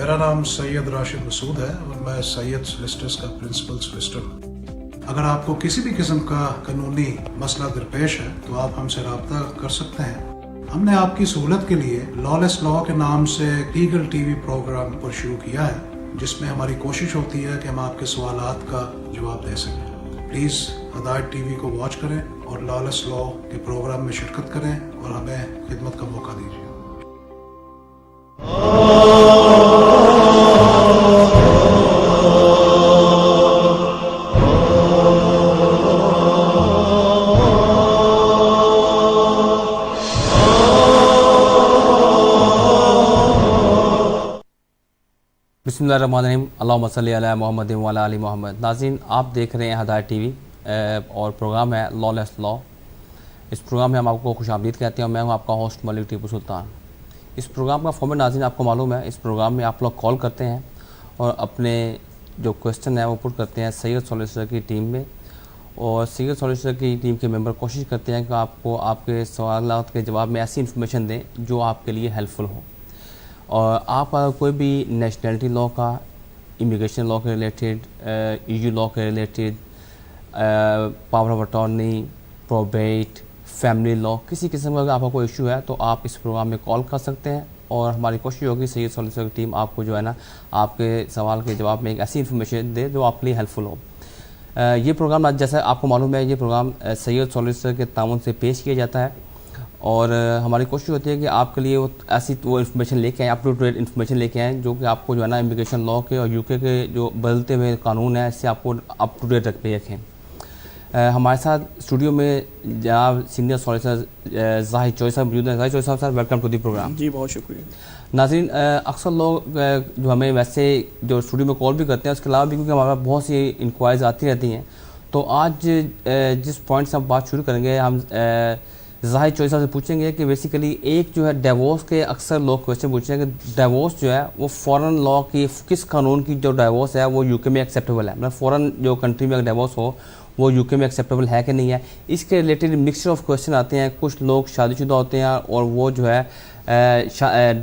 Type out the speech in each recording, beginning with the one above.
मेरा नाम सैयद राशिद मसूद है और मैं सैयद सोलिसिटर्स का प्रिंसिपल सोलिसिटर हूँ। अगर आपको किसी भी किस्म का कानूनी मसला दरपेश है तो आप हमसे रब्ता कर सकते हैं। हमने आपकी सहूलत के लिए लॉलेस लॉ के नाम से लीगल टीवी प्रोग्राम पर शुरू किया है, जिसमें हमारी कोशिश होती है कि हम आपके सवालात का जवाब दे सकें। प्लीज़ हदायत टीवी को वॉच करें और लॉलेस लॉ के प्रोग्राम में शिरकत करें और हमें खिदमत का मौका दीजिए। बिस्मिल्लाहिर्रहमानिर्रहीम, अल्लाहुम्मा सल्ली अला मुहम्मद व अला आलि मुहम्मद। नाज़रीन, आप देख रहे हैं हदायत टीवी और प्रोग्राम है लॉलेस लॉ। इस प्रोग्राम में हम आपको खुशामदीद कहते हैं और मैं हूं आपका होस्ट मलिक टीपू सुल्तान। इस प्रोग्राम का फॉर्मेट नाज़रीन आपको मालूम है। इस प्रोग्राम में आप लोग कॉल करते हैं और अपने जो क्वेश्चन है वो पुट करते हैं सैयद सोलिसिटर की टीम में, और सैयद सोलिसिटर की टीम के मेंबर कोशिश करते हैं कि आपको आपके सवालात के जवाब में ऐसी इन्फॉर्मेशन दें जो आपके लिए हेल्पफुल हो। और आप कोई भी नेशनलिटी लॉ का, इमिग्रेशन लॉ के रिलेटेड, EU लॉ के related, power of attorney, probate, family law, किसी किस्म का अगर आपका कोई इशू है तो आप इस प्रोग्राम में कॉल कर सकते हैं और हमारी कोशिश होगी सैयद सोलिसिटर की टीम आपको जो है ना आपके सवाल के जवाब में एक ऐसी इन्फॉर्मेशन दे जो आपके लिए हेल्पफुल हो। ये प्रोग्राम जैसा आपको मालूम है, ये प्रोग्राम सैयद सोलिसिटर के ताउन से पेश किया जाता है और हमारी कोशिश होती है कि आपके लिए वो ऐसी वो इन्फॉर्मेशन लेके आएँ, अप टू डेट इन्फॉर्मेशन लेके आएँ जो कि आपको जो है ना इमिग्रेशन लॉ के और UK के जो बदलते हुए कानून है इससे आपको अप टू डेट रखें। हमारे साथ स्टूडियो में जनाब सीनियर सॉलिसिटर ज़ाहिद चौधरी साहब मौजूद हैं। ज़ाहिद चौधरी साहब, sir welcome to the programme. जी, बहुत शुक्रिया। नाज़रीन, अक्सर लोग जो हमें वैसे जो स्टूडियो में कॉल भी करते हैं, उसके अलावा भी क्योंकि हमारे पास बहुत सी इंक्वायरीज आती रहती हैं, तो आज जिस पॉइंट से हम बात शुरू करेंगे, हम ज़ाहिद चौधरी साहब से पूछेंगे कि बेसिकली एक जो है डिवोर्स के अक्सर लोग क्वेश्चन पूछते हैं कि डिवोर्स जो है वो फॉरेन लॉ की किस कानून की जो डिवोर्स है वो UK में एक्सेप्टेबल है, मतलब फॉरेन जो कंट्री में अगर डिवोर्स हो वो UK में एक्सेप्टेबल है कि नहीं है। इसके रिलेटेड मिक्सचर ऑफ क्वेश्चन आते हैं। कुछ लोग शादीशुदा होते हैं और वो जो है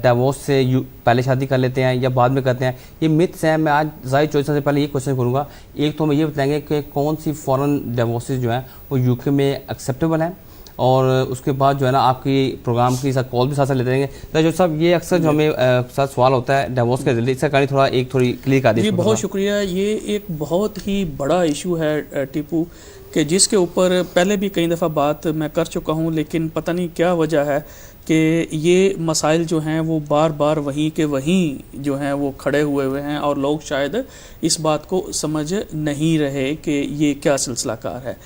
डिवोर्स से पहले शादी कर लेते हैं या बाद में करते हैं। ये मिथ्स हैं। मैं आज ज़ाहिद चौधरी साहब से पहले ये क्वेश्चन करूँगा। एक तो हमें ये बताएंगे कि कौन सी फॉरेन डिवोर्सेज जो हैं वो UK में एक्सेप्टेबल हैं, और उसके बाद जो है ना आपकी प्रोग्राम की साथ कॉल भी साथ लेते रहेंगे। तो साहब, ये अक्सर जो हमें साथ सवाल होता है डिवोर्स के रिलेटेड, इसका कहानी थोड़ी क्लियर कर दीजिए। जी, बहुत शुक्रिया। ये एक बहुत ही बड़ा इशू है टीपू, कि जिसके ऊपर पहले भी कई दफ़ा बात मैं कर चुका हूँ, लेकिन पता नहीं क्या वजह है कि ये मसाइल जो हैं वो बार बार वहीं के वहीं जो हैं वो खड़े हुए हैं और लोग शायद इस बात को समझ नहीं रहे कि ये क्या सिलसिला कार है।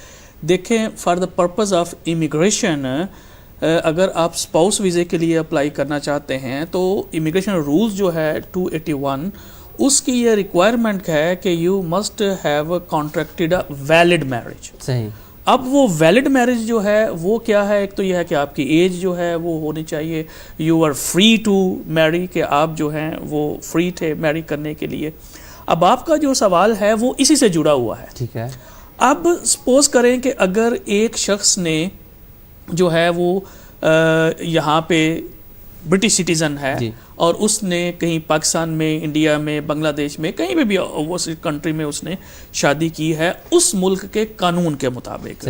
देखें, for the purpose of immigration, अगर आप स्पाउस वीज़े के लिए अप्लाई करना चाहते हैं तो इमिग्रेशन रूल्स जो है 281, उसकी ये रिक्वायरमेंट है कि you must have contracted a valid marriage. सही। अब वो वैलिड मैरिज जो है वो क्या है? एक तो यह है कि आपकी एज जो है वो होनी चाहिए, you are free to marry, कि आप जो हैं वो फ्री थे मैरी करने के लिए। अब आपका जो सवाल है वो इसी से जुड़ा हुआ है। ठीक है। अब सपोज करें कि अगर एक शख्स ने जो है वो यहाँ पे ब्रिटिश सिटीज़न है और उसने कहीं पाकिस्तान में, इंडिया में, बांग्लादेश में, कहीं पे भी उस कंट्री में उसने शादी की है उस मुल्क के कानून के मुताबिक,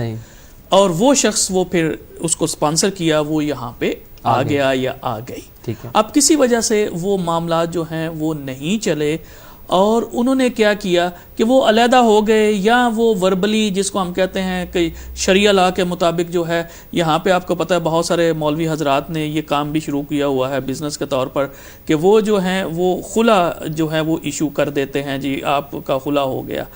और वो शख्स वो फिर उसको स्पॉन्सर किया, वो यहाँ पे आ गया या आ गई। ठीक है। अब किसी वजह से वो मामला जो हैं वो नहीं चले और उन्होंने क्या किया कि वो अलहदा हो गए, या वो वर्बली, जिसको हम कहते हैं कि शरिया लॉ के मुताबिक जो है, यहाँ पे आपको पता है बहुत सारे मौलवी हजरात ने ये काम भी शुरू किया हुआ है बिज़नेस के तौर पर, कि वो जो हैं वो खुला जो है वो इशू कर देते हैं, जी आपका खुला हो गया।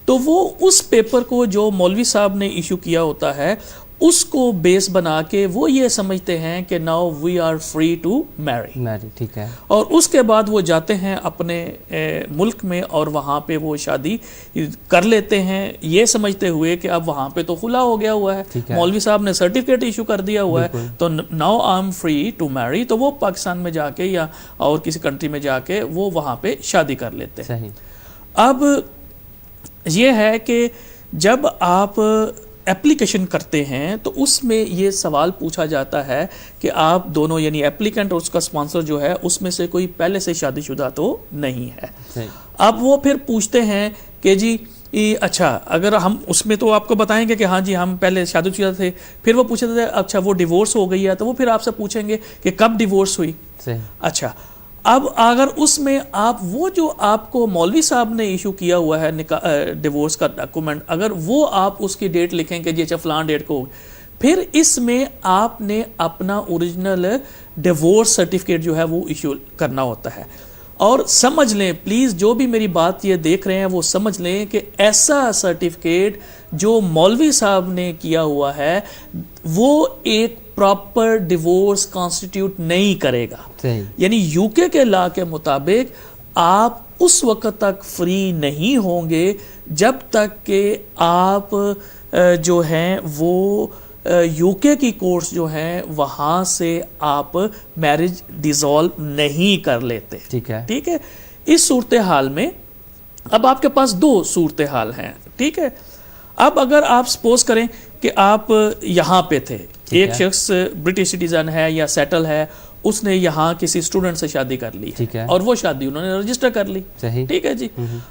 तो वो उस पेपर को जो मौलवी साहब ने इशू किया होता है उसको बेस बना के वो ये समझते हैं कि now we are free to marry. ठीक है। और उसके बाद वो जाते हैं अपने मुल्क में और वहाँ पे वो शादी कर लेते हैं, ये समझते हुए कि अब वहाँ पे तो खुला हो गया हुआ है, मौलवी साहब ने सर्टिफिकेट इशू कर दिया हुआ है, तो now I am free to marry. तो वो पाकिस्तान में जाके या और किसी कंट्री में जाके वो वहाँ पे शादी कर लेते हैं। सही। अब ये है कि जब आप एप्लीकेशन करते हैं तो उसमें ये सवाल पूछा जाता है कि आप दोनों यानी एप्लीकेंट और उसका स्पॉन्सर जो है उसमें से कोई पहले से शादीशुदा तो नहीं है। अब वो फिर पूछते हैं कि जी अच्छा, अगर हम उसमें तो आपको बताएंगे कि हाँ जी हम पहले शादीशुदा थे, फिर वो पूछते थे अच्छा वो डिवोर्स हो गई है, तो वो फिर आपसे पूछेंगे कि कब डिवोर्स हुई। अच्छा, अब अगर उसमें आप वो जो आपको मौलवी साहब ने इशू किया हुआ है डिवोर्स का डॉक्यूमेंट, अगर वो आप उसकी डेट लिखेंगे जी अच्छा फलां डेट को, फिर इसमें आपने अपना ओरिजिनल डिवोर्स सर्टिफिकेट जो है वो इशू करना होता है। और समझ लें प्लीज़, जो भी मेरी बात ये देख रहे हैं वो समझ लें कि ऐसा सर्टिफिकेट जो मौलवी साहब ने किया हुआ है वो एक प्रॉपर डिवोर्स कॉन्स्टिट्यूट नहीं करेगा। यानी यूके के लॉ के मुताबिक आप उस वक्त तक फ्री नहीं होंगे जब तक कि आप जो हैं वो यूके की कोर्ट्स जो हैं वहां से आप मैरिज डिसॉल्व नहीं कर लेते। ठीक है। इस सूरत हाल में अब आपके पास दो सूरत हाल हैं। ठीक है, अब अगर आप सपोज करें कि आप यहाँ पे थे, एक शख्स ब्रिटिश सिटीजन है या सेटल है, उसने यहाँ किसी स्टूडेंट से शादी कर ली है और वो शादी उन्होंने रजिस्टर कर ली। ठीक है जी।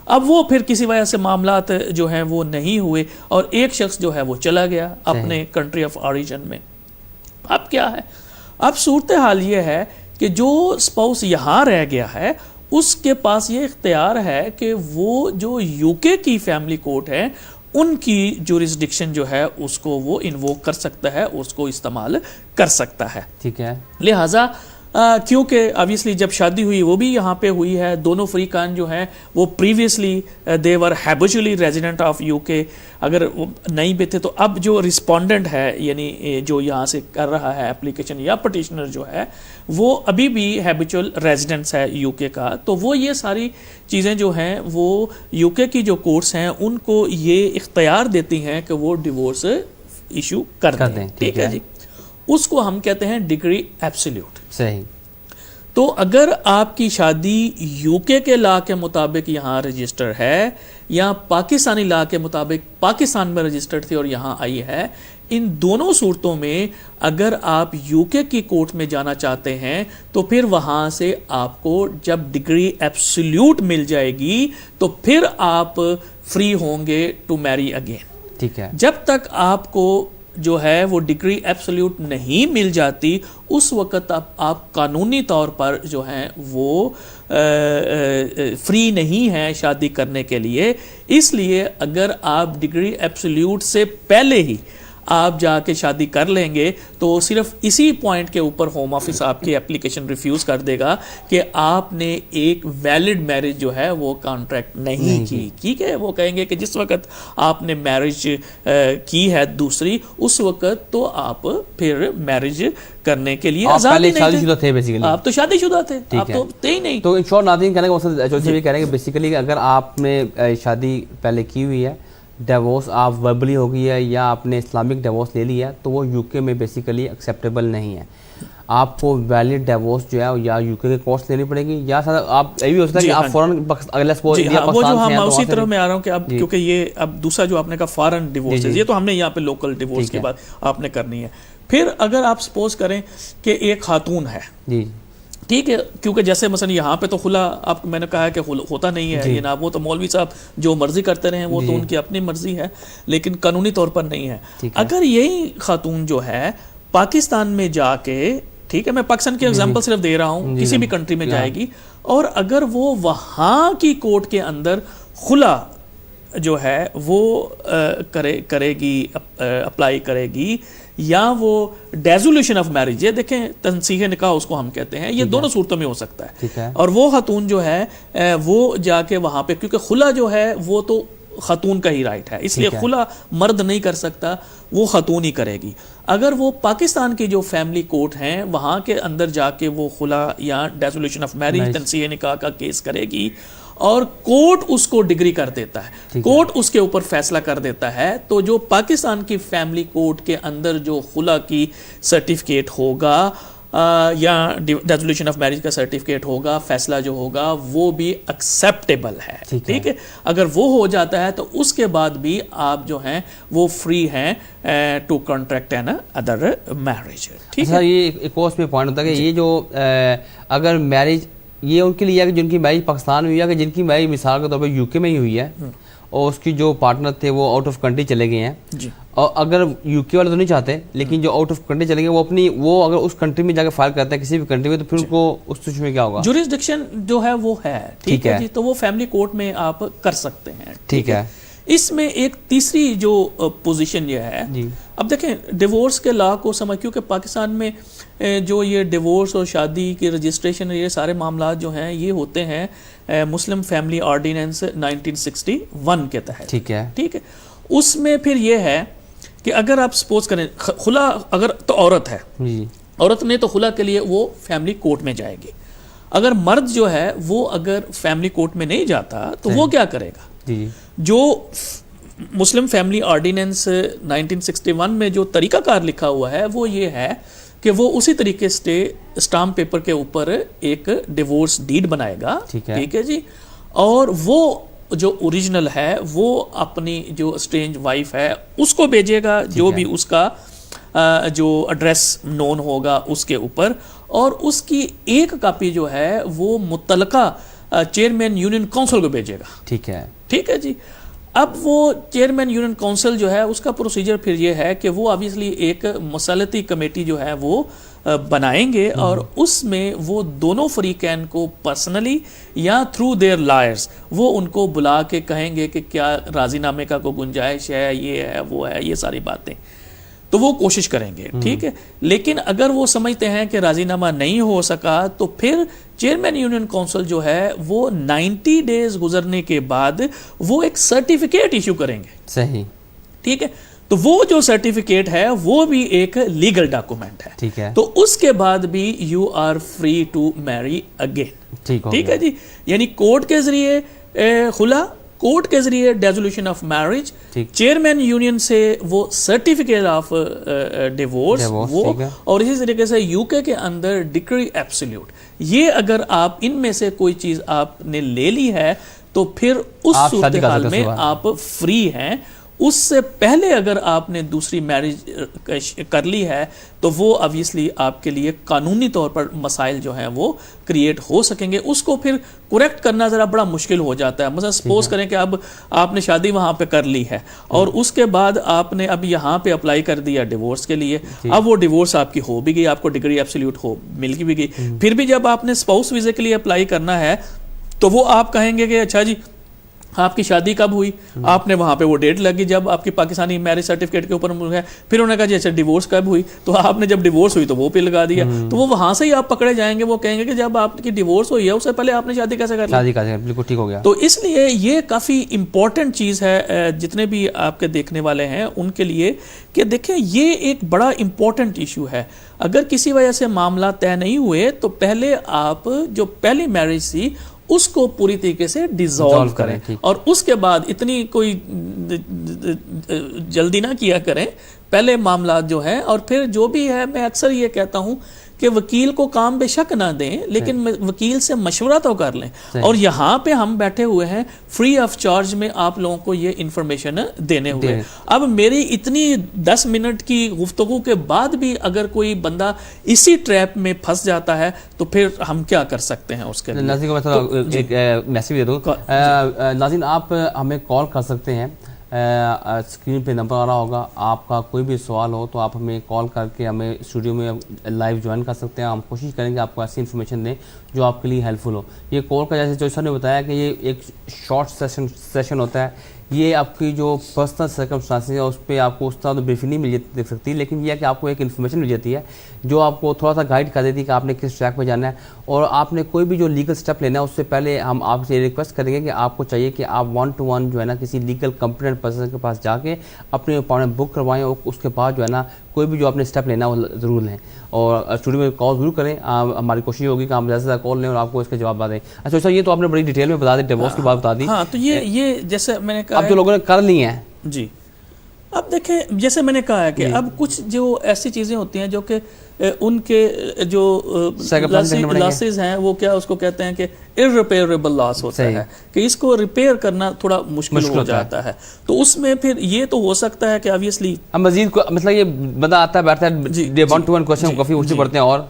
अब वो फिर किसी वजह से मामलात जो हैं वो नहीं हुए और एक शख्स जो है वो चला गया अपने कंट्री ऑफ ऑरिजिन में। अब क्या है, अब सूरत हाल ये है कि जो स्पाउस यहाँ रह गया है उसके पास ये इख्तियार है कि वो जो यूके की फैमिली कोर्ट है उनकी जुरिस्डिक्शन जो है उसको वो इन्वोक कर सकता है, उसको इस्तेमाल कर सकता है। ठीक है, लिहाजा क्योंकि ऑब्वियसली जब शादी हुई वो भी यहाँ पे हुई है, दोनों फ्रीकान जो हैं वो previously they were habitually resident of UK, अगर नहीं भी थे तो अब जो रिस्पोंडेंट है यानी जो यहाँ से कर रहा है एप्लीकेशन या पटिशनर जो है वो अभी भी हैबिचुअल रेजिडेंट्स है यूके का, तो वो ये सारी चीज़ें जो हैं वो यूके की जो कोर्ट्स हैं उनको ये इख्तियार देती हैं कि वो डिवोर्स इशू कर दें। ठीक है जी, उसको हम कहते हैं डिग्री एब्सोल्यूट। सही। तो अगर आपकी शादी यूके के लॉ के मुताबिक यहाँ रजिस्टर है या पाकिस्तानी लॉ के मुताबिक पाकिस्तान में रजिस्टर्ड थी और यहाँ आई है, इन दोनों सूरतों में अगर आप यूके की कोर्ट में जाना चाहते हैं तो फिर वहाँ से आपको जब डिग्री एब्सोल्यूट मिल जाएगी तो फिर आप फ्री होंगे टू मैरी अगेन। ठीक है, जब तक आपको जो है वो डिग्री एब्सोल्यूट नहीं मिल जाती उस वक्त आप कानूनी तौर पर जो हैं वो फ्री नहीं हैं शादी करने के लिए। इसलिए अगर आप डिग्री एब्सोल्यूट से पहले ही आप जाके शादी कर लेंगे तो सिर्फ इसी पॉइंट के ऊपर होम ऑफिस आपकी एप्लीकेशन रिफ्यूज़ कर देगा कि आपने एक वैलिड मैरिज जो है वो कॉन्ट्रैक्ट नहीं की। ठीक है, वो कहेंगे कि जिस वक्त आपने मैरिज की है दूसरी उस वक्त तो आप फिर मैरिज करने के लिए आजाद शादीशुदा थे। बेसिकली आप तो शादीशुदा थे, आप तो थे ही नहीं। तो इन शॉर्ट नाज़रीन कहने का मकसद ये कह रहे हैं कि बेसिकली अगर आपने शादी पहले की हुई है, डिवोर्स आप वर्बली हो गई है या आपने इस्लामिक डिवोर्स ले लिया तो वो यूके में बेसिकली एक्सेप्टेबल नहीं है। आपको वैलिड डिवोर्स जो है या यूके के कोर्स लेनी पड़ेगी या आप ये भी हो सकता है कि आप फौरन अगला वो जो हम उसी तरह मैं आ रहा हूँ कि अब क्योंकि ये अब दूसरा जो आपने कहा फॉरेन डिवोर्स है, ये तो हमने यहाँ पे लोकल डिवोर्स के बाद आपने करनी है। फिर अगर आप सपोज करें कि एक खातून है, ठीक है, क्योंकि जैसे मसलन यहाँ पे तो खुला आप मैंने कहा है कि होता नहीं है ये ना, वो तो मौलवी साहब जो मर्जी करते रहे वो तो उनकी अपनी मर्जी है लेकिन कानूनी तौर पर नहीं है। अगर यही खातून जो है पाकिस्तान में जाके, ठीक है मैं पाकिस्तान की एग्जांपल सिर्फ दे रहा हूँ, किसी भी कंट्री में जाएगी और अगर वो वहाँ की कोर्ट के अंदर खुला जो है वो करेगी अप्लाई करेगी या वो डेजोल्यूशन ऑफ मैरिज, ये देखें तनसीह निकाह उसको हम कहते हैं, ये दोनों सूरतों में हो सकता है। और वो खातून जो है वो जाके वहाँ पे, क्योंकि खुला जो है वो तो खातून का ही राइट है, इसलिए खुला मर्द नहीं कर सकता, वो खातून ही करेगी। अगर वो पाकिस्तान की जो फैमिली कोर्ट हैं वहाँ के अंदर जाके वो खुला या डेजोल्यूशन ऑफ मैरिज तनसीह निकाह का केस करेगी और कोर्ट उसको डिग्री कर देता है, कोर्ट उसके ऊपर फैसला कर देता है, तो जो पाकिस्तान की फैमिली कोर्ट के अंदर जो खुला की सर्टिफिकेट होगा या डिसोल्यूशन ऑफ मैरिज का सर्टिफिकेट होगा, फैसला जो होगा वो भी एक्सेप्टेबल है, ठीक है। अगर वो हो जाता है तो उसके बाद भी आप जो हैं वो फ्री हैं to contract another marriage, ठीक है। ये एक और उसमें पॉइंट होता है कि ये जो अगर मैरिज ये उनके लिए है कि जिनकी मैरिज पाकिस्तान में हुई है, कि जिनकी मैरिज मिसाल के तौर पर यूके में ही हुई है और उसकी जो पार्टनर थे वो आउट ऑफ कंट्री चले गए हैं जी। और अगर यूके वाले तो नहीं चाहते, लेकिन जो आउट ऑफ कंट्री चले गए वो अगर उस कंट्री में जाकर फाइल करते हैं किसी भी कंट्री में, तो फिर उनको उस सिचुएशन में क्या होगा? जुरिस्डिक्शन जो है वो है, ठीक है जी, तो वो फैमिली कोर्ट में आप कर सकते हैं, ठीक है। इसमें एक तीसरी जो पोजीशन ये है जी। अब देखें डिवोर्स के लॉ को समझ, क्योंकि पाकिस्तान में जो ये डिवोर्स और शादी की रजिस्ट्रेशन ये सारे मामला जो हैं ये होते हैं मुस्लिम फैमिली ऑर्डिनेंस 1961 के तहत, ठीक है, ठीक है। उसमें फिर ये है कि अगर आप सपोज करें खुला, अगर तो औरत है जी, औरत ने तो खुला के लिए वो फैमिली कोर्ट में जाएगी। अगर मर्द जो है वो अगर फैमिली कोर्ट में नहीं जाता तो वो क्या करेगा जी? जो मुस्लिम फैमिली ऑर्डिनेंस 1961 में जो तरीकाकार लिखा हुआ है वो ये है कि वो उसी तरीके से स्टाम्प पेपर के ऊपर एक डिवोर्स डीड बनाएगा, ठीक है जी, और वो जो ओरिजिनल है वो अपनी जो स्ट्रेंज वाइफ है उसको भेजेगा, जो भी उसका जो एड्रेस नोन होगा उसके ऊपर, और उसकी एक कॉपी जो है वो मुतलका चेयरमैन यूनियन काउंसिल को भेजेगा, ठीक है जी। अब वो चेयरमैन यूनियन काउंसिल जो है उसका प्रोसीजर फिर ये है कि वो ऑब्वियसली एक मसलती कमेटी जो है वो बनाएंगे और उसमें वो दोनों फरीकैन को पर्सनली या थ्रू देयर लॉयर्स वो उनको बुला के कहेंगे कि क्या राजीनामे का कोई गुंजाइश है, ये है वो है, ये सारी बातें तो वो कोशिश करेंगे, ठीक है। लेकिन अगर वो समझते हैं कि राजीनामा नहीं हो सका तो फिर चेयरमैन यूनियन काउंसिल जो है वो 90 डेज गुजरने के बाद वो एक सर्टिफिकेट इशू करेंगे, सही, ठीक है। तो वो जो सर्टिफिकेट है वो भी एक लीगल डॉक्यूमेंट है, ठीक है। तो उसके बाद भी you are free to marry again, ठीक है जी। यानी कोर्ट के जरिए खुला, कोर्ट के जरिए डेसोल्यूशन ऑफ मैरिज, चेयरमैन यूनियन से वो सर्टिफिकेट ऑफ डिवोर्स वो, और इसी तरीके से यूके के अंदर डिक्री एब्सोल्यूट। ये अगर आप इनमें से कोई चीज आपने ले ली है तो फिर उस सूरत हाल में आप फ्री हैं। उससे पहले अगर आपने दूसरी मैरिज कर ली है तो वो ऑब्वियसली आपके लिए कानूनी तौर पर मसाइल जो हैं वो क्रिएट हो सकेंगे। उसको फिर करेक्ट करना ज़रा बड़ा मुश्किल हो जाता है। मतलब सपोज करें कि अब आपने शादी वहाँ पे कर ली है और उसके बाद आपने अब यहाँ पे अप्लाई कर दिया डिवोर्स के लिए। अब वो डिवोर्स आपकी हो भी गई, आपको डिग्री एब्सोल्यूट हो मिल भी गई, फिर भी जब आपने स्पाउस वीज़े के लिए अप्लाई करना है तो वो आप कहेंगे कि अच्छा जी आपकी शादी कब हुई, आपने वहां पे वो डेट लगी जब आपकी पाकिस्तानी मैरिज सर्टिफिकेट के ऊपर है। फिर उन्होंने कहा जी अच्छा डिवोर्स कब हुई, तो आपने जब डिवोर्स हुई तो वो पे लगा दिया, तो वो वहां से ही आप पकड़े जाएंगे। वो कहेंगे कि जब आपकी डिवोर्स हुई है उससे पहले आपने शादी कैसे कर ली, बिल्कुल ठीक हो गया। तो इसलिए ये काफी इंपॉर्टेंट चीज है जितने भी आपके देखने वाले हैं उनके लिए कि देखें ये एक बड़ा इंपॉर्टेंट इशू है। अगर किसी वजह से मामला तय नहीं हुए तो पहले आप जो पहली मैरिज थी उसको पूरी तरीके से डिसॉल्व करें और उसके बाद इतनी कोई जल्दी ना किया करें, पहले मामला जो है। और फिर जो भी है मैं अक्सर ये कहता हूं कि वकील को काम बेशक ना दें लेकिन वकील से मशवरा तो कर लें। और यहाँ पे हम बैठे हुए हैं फ्री ऑफ चार्ज में आप लोगों को ये इंफॉर्मेशन देने हुए। अब मेरी इतनी 10 मिनट की गुफ्तगू के बाद भी अगर कोई बंदा इसी ट्रैप में फंस जाता है तो फिर हम क्या कर सकते हैं उसके लिए। नाज़रीन को मैं एक मैसेज दे दूं। नाज़रीन आप हमें कॉल कर सकते हैं, स्क्रीन पे नंबर आ रहा होगा। आपका कोई भी सवाल हो तो आप हमें कॉल करके हमें स्टूडियो में लाइव ज्वाइन कर सकते हैं। हम कोशिश करेंगे आपको ऐसी इन्फॉर्मेशन दें जो आपके लिए हेल्पफुल हो। ये कॉल का जैसे जोश सर ने बताया कि ये एक शॉर्ट सेशन होता है। ये आपकी जो पर्सनल सर्कमस्टांसेस है उस पर आपको उस तरह तो ब्रीफिंग नहीं मिल देख सकती, लेकिन यह कि आपको एक इन्फॉर्मेशन मिल जाती है जो आपको थोड़ा सा गाइड कर देती है कि आपने किस ट्रैक पे जाना है। और आपने कोई भी जो लीगल स्टेप लेना है उससे पहले हम आपसे रिक्वेस्ट करेंगे कि आपको चाहिए कि आप 1-to-1 जो है ना किसी लीगल कॉम्पिटेंट पर्सन के पास जाके अपने अपॉइंटमेंट बुक करवाएं और उसके बाद जो है ना कोई भी जो आपने स्टेप लेना वो ज़रूर लें और स्टूडियो में कॉल ज़रूर करें। हमारी कोशिश होगी कि हम ज़्यादा से ज़्यादा कॉल लें और आपको इसके जवाब दें। अच्छा सर ये तो आपने बड़ी डिटेल में बता दी, डिवोर्स की बात बता दी। हाँ, तो ये जैसे मैंने कहा अब जो लोगों ने कर ली हैं जी, अब देखें जैसे मैंने कहा है कि अब कुछ जो ऐसी चीज़ें होती हैं जो कि उनके जो लॉसेस हैं वो क्या उसको कहते हैं कि इररिपेयरेबल लॉस होता है, कि इसको रिपेयर करना थोड़ा मुश्किल हो जाता है। तो उसमें फिर ये तो हो सकता है कि ऑब्वियसली मजीद मतलब ये बंदा आता है बैठता है, डे 1 to 1 क्वेश्चन काफी पूछने पड़ते हैं और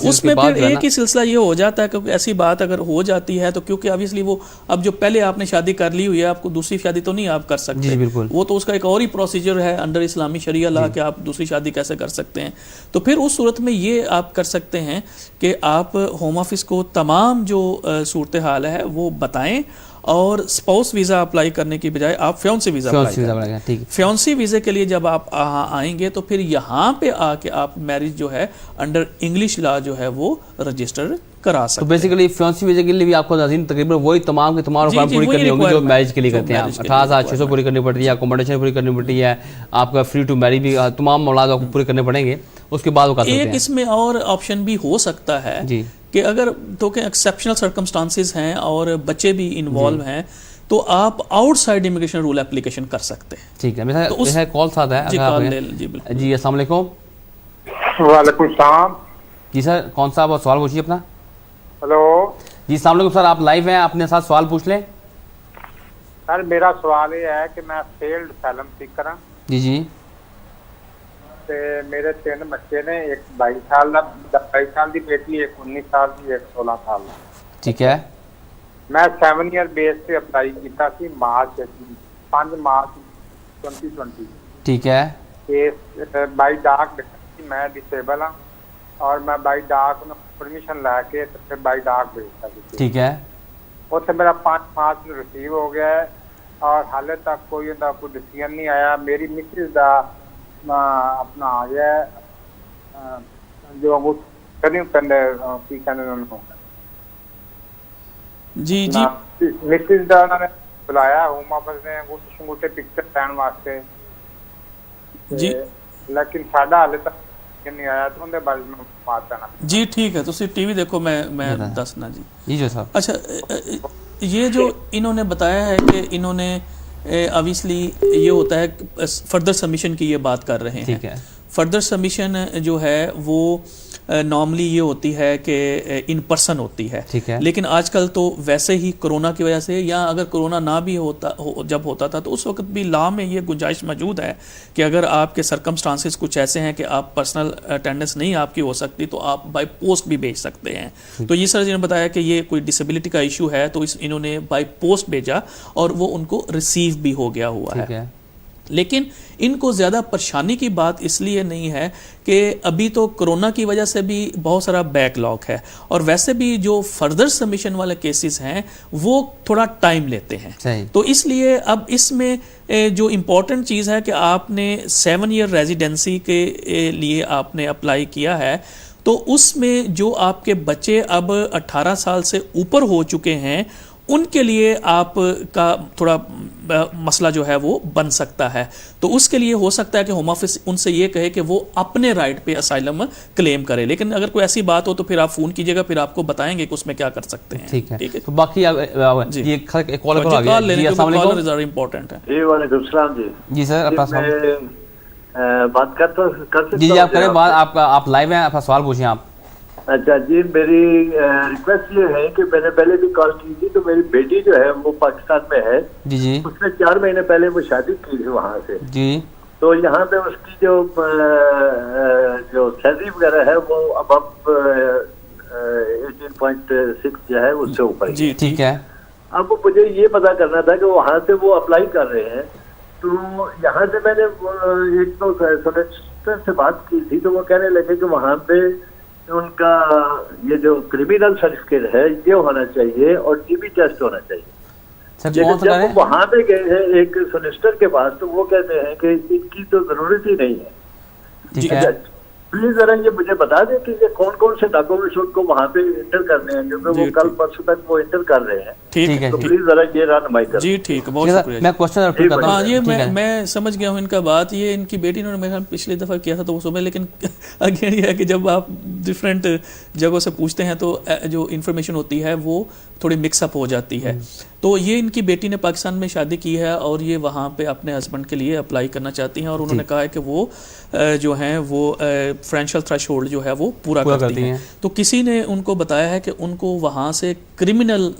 उसमें फिर एक ही सिलसिला ये हो जाता है, क्योंकि ऐसी बात अगर हो जाती है तो क्योंकि ऑब्वियसली वो अब जो पहले आपने शादी कर ली हुई है, आपको दूसरी शादी तो नहीं आप कर सकते, बिल्कुल वो तो उसका एक और ही प्रोसीजर है अंडर इस्लामी शरिया ला कि आप दूसरी शादी कैसे कर सकते हैं। तो फिर उस सूरत में ये आप कर सकते हैं कि आप होम ऑफिस को तमाम जो सूरत हाल है वो बताएं और स्पाउस वीज़ा अप्लाई करने की बजाय आप फ्योंसी वीज़ा अप्लाई करें। फ्योंसी वीज़े के लिए जब आप आएंगे तो फिर यहाँ पे आके आप मैरिज जो है अंडर इंग्लिश लॉ जो है वो रजिस्टर करा सकते हैं। तो बेसिकली फ्योंसी वीज़े के लिए भी आपको नाज़रीन तकरीबन वही तमाम के तमाम रिक्वायरमेंट पूरी करनी होगी जो मैरिज के लिए करते हैं। 18,600 पूरी करनी पड़ती है, अकोमोडेशन पूरी करनी पड़ती है, आपका फ्री टू मैरी भी तमाम मौलाद आपको पूरे करने पड़ेंगे। उसके बाद वो एक इसमें और ऑप्शन भी हो सकता है कि अगर तो के एक्सेप्शनल सर्कमस्टांसेस हैं और बच्चे भी इन्वॉल्व हैं तो आप आउटसाइड इमिग्रेशन रूल एप्लीकेशन कर सकते हैं। ठीक है, मेरा कॉल साथ है जी। अस्सलाम वालेकुम। वालेकुम सलाम जी सर, कौन सा आप सवाल पूछिए अपना। हेलो जी, अस्सलाम वालेकुम सर, आप लाइव हैं, अपने साथ सवाल पूछ लें। सर मेरा सवाल ये है कि मैं फेल्ड असylum सीकर हाँ जी ते मेरे 3 बच्चे ने, एक 22 साल का 22 साल की बेटी, एक 19 साल की, एक 16 साल का। ठीक है, मैं 7 ईयर बेस से अप्लाई किया सी मार्च 5 मार्च 2020। ठीक है, बाई डाक मैं डिसेबल हाँ और मैं बाई डाक परमिशन लैके फिर बाई डाक भेजता। ठीक है, उत्थे मेरा 5 मार्च रिसीव हो गया है और हाले तक कोई डिसीजन नहीं आया। मेरी मिसिज का अपना आ गया जो करनी कहते की कहते जी जी मिसिज का उन्होंने बुलाया होम ऑफिस ने अंगूठे पिक्चर लैन वास्ते जी, लेकिन साडा हाले तक नहीं आया तो उनके बारे में बात करना जी। ठीक है, तुसी टीवी देखो, मैं दसना जी जो साहब। अच्छा, ये जो इन्होंने बताया है कि इन्होंने ऑब्वियसली ये होता है फर्दर सबमिशन की ये बात कर रहे हैं। फर्दर सबमिशन जो है वो नॉर्मली ये होती है कि इन पर्सन होती है, लेकिन आजकल तो वैसे ही कोरोना की वजह से, या अगर कोरोना ना भी जब होता था तो उस वक्त भी लॉ में ये गुंजाइश मौजूद है कि अगर आपके सर्कमस्टांसेस कुछ ऐसे हैं कि आप पर्सनल अटेंडेंस नहीं आपकी हो सकती तो आप बाय पोस्ट भी भेज सकते हैं। तो ये सर जी ने बताया कि ये कोई डिसेबिलिटी का इशू है तो इन्होंने बाय पोस्ट भेजा और वो उनको रिसीव भी हो गया हुआ है। लेकिन इनको ज़्यादा परेशानी की बात इसलिए नहीं है कि अभी तो कोरोना की वजह से भी बहुत सारा बैकलॉग है और वैसे भी जो फर्दर सबमिशन वाले केसेस हैं वो थोड़ा टाइम लेते हैं। तो इसलिए अब इसमें जो इम्पोर्टेंट चीज़ है कि आपने 7 ईयर रेजिडेंसी के लिए आपने अप्लाई किया है तो उसमें जो आपके बच्चे अब 18 साल से ऊपर हो चुके हैं उनके लिए आपका थोड़ा मसला जो है वो बन सकता है। तो उसके लिए हो सकता है कि होम ऑफिस उनसे ये कहे कि वो अपने राइट पे असाइलम क्लेम करे, लेकिन अगर कोई ऐसी बात हो तो फिर आप फोन कीजिएगा, फिर आपको बताएंगे कि उसमें क्या कर सकते हैं। ठीक है, तो बाकी ये कॉल आ गया जी। अस्सलाम वालेकुम, ज़्यादा इंपॉर्टेंट है जी। वालेकुम सलाम जी। जी सर, अपना सवाल बात कर सकते जी आप करें बात, आप लाइव हैं, अपना सवाल पूछिए आप। अच्छा जी, मेरी रिक्वेस्ट ये है कि मैंने पहले भी कॉल की थी, तो मेरी बेटी जो है वो पाकिस्तान में है जी। उसने 4 महीने पहले वो शादी की थी वहाँ से जी। तो यहाँ पे उसकी जो सैलरी वगैरह है वो अब 18.6 जो है उससे ऊपर जी। ठीक है, अब मुझे ये पता करना था कि वहाँ से वो अप्लाई कर रहे हैं तो यहाँ से मैंने एक तो सोलिसिटर से बात की थी तो वो कहने लगे कि वहाँ पे उनका ये जो क्रिमिनल सर्टिफिकेट है ये होना चाहिए और टीबी टेस्ट होना चाहिए। लेकिन जब वो वहाँ पे गए हैं एक सोलिसिटर के पास तो वो कहते हैं कि इनकी तो जरूरत ही नहीं है। ठीक है, प्लीज जरा ये मुझे बता दें कि ये कौन कौन से डॉक्यूमेंट्स उनको वहाँ पे इंटर करने हैं, क्योंकि वो कल परसों तक वो इंटर कर रहे हैं। ठीक है, तो प्लीज जरा ये रहनुमाई करें। जी ठीक है, बहुत शुक्रिया। मैं क्वेश्चन हाँ ये मैं समझ गया हूँ इनका बात। ये इनकी बेटी ने मेरे पिछली दफ़ा किया था तो वो सुबह, लेकिन अगेन ये है कि जब आप डिफरेंट जगहों से पूछते हैं तो जो इन्फॉर्मेशन होती है वो थोड़ी मिक्सअप हो जाती है। तो ये इनकी बेटी ने पाकिस्तान में शादी की है और ये वहाँ पे अपने हस्बैंड के लिए अप्लाई करना चाहती हैं और उन्होंने कहा है कि वो जो हैं वो फाइनेंशियल थ्रेशोल्ड जो है वो पूरा करती हैं। तो किसी ने उनको बताया है कि उनको वहाँ से क्रिमिनल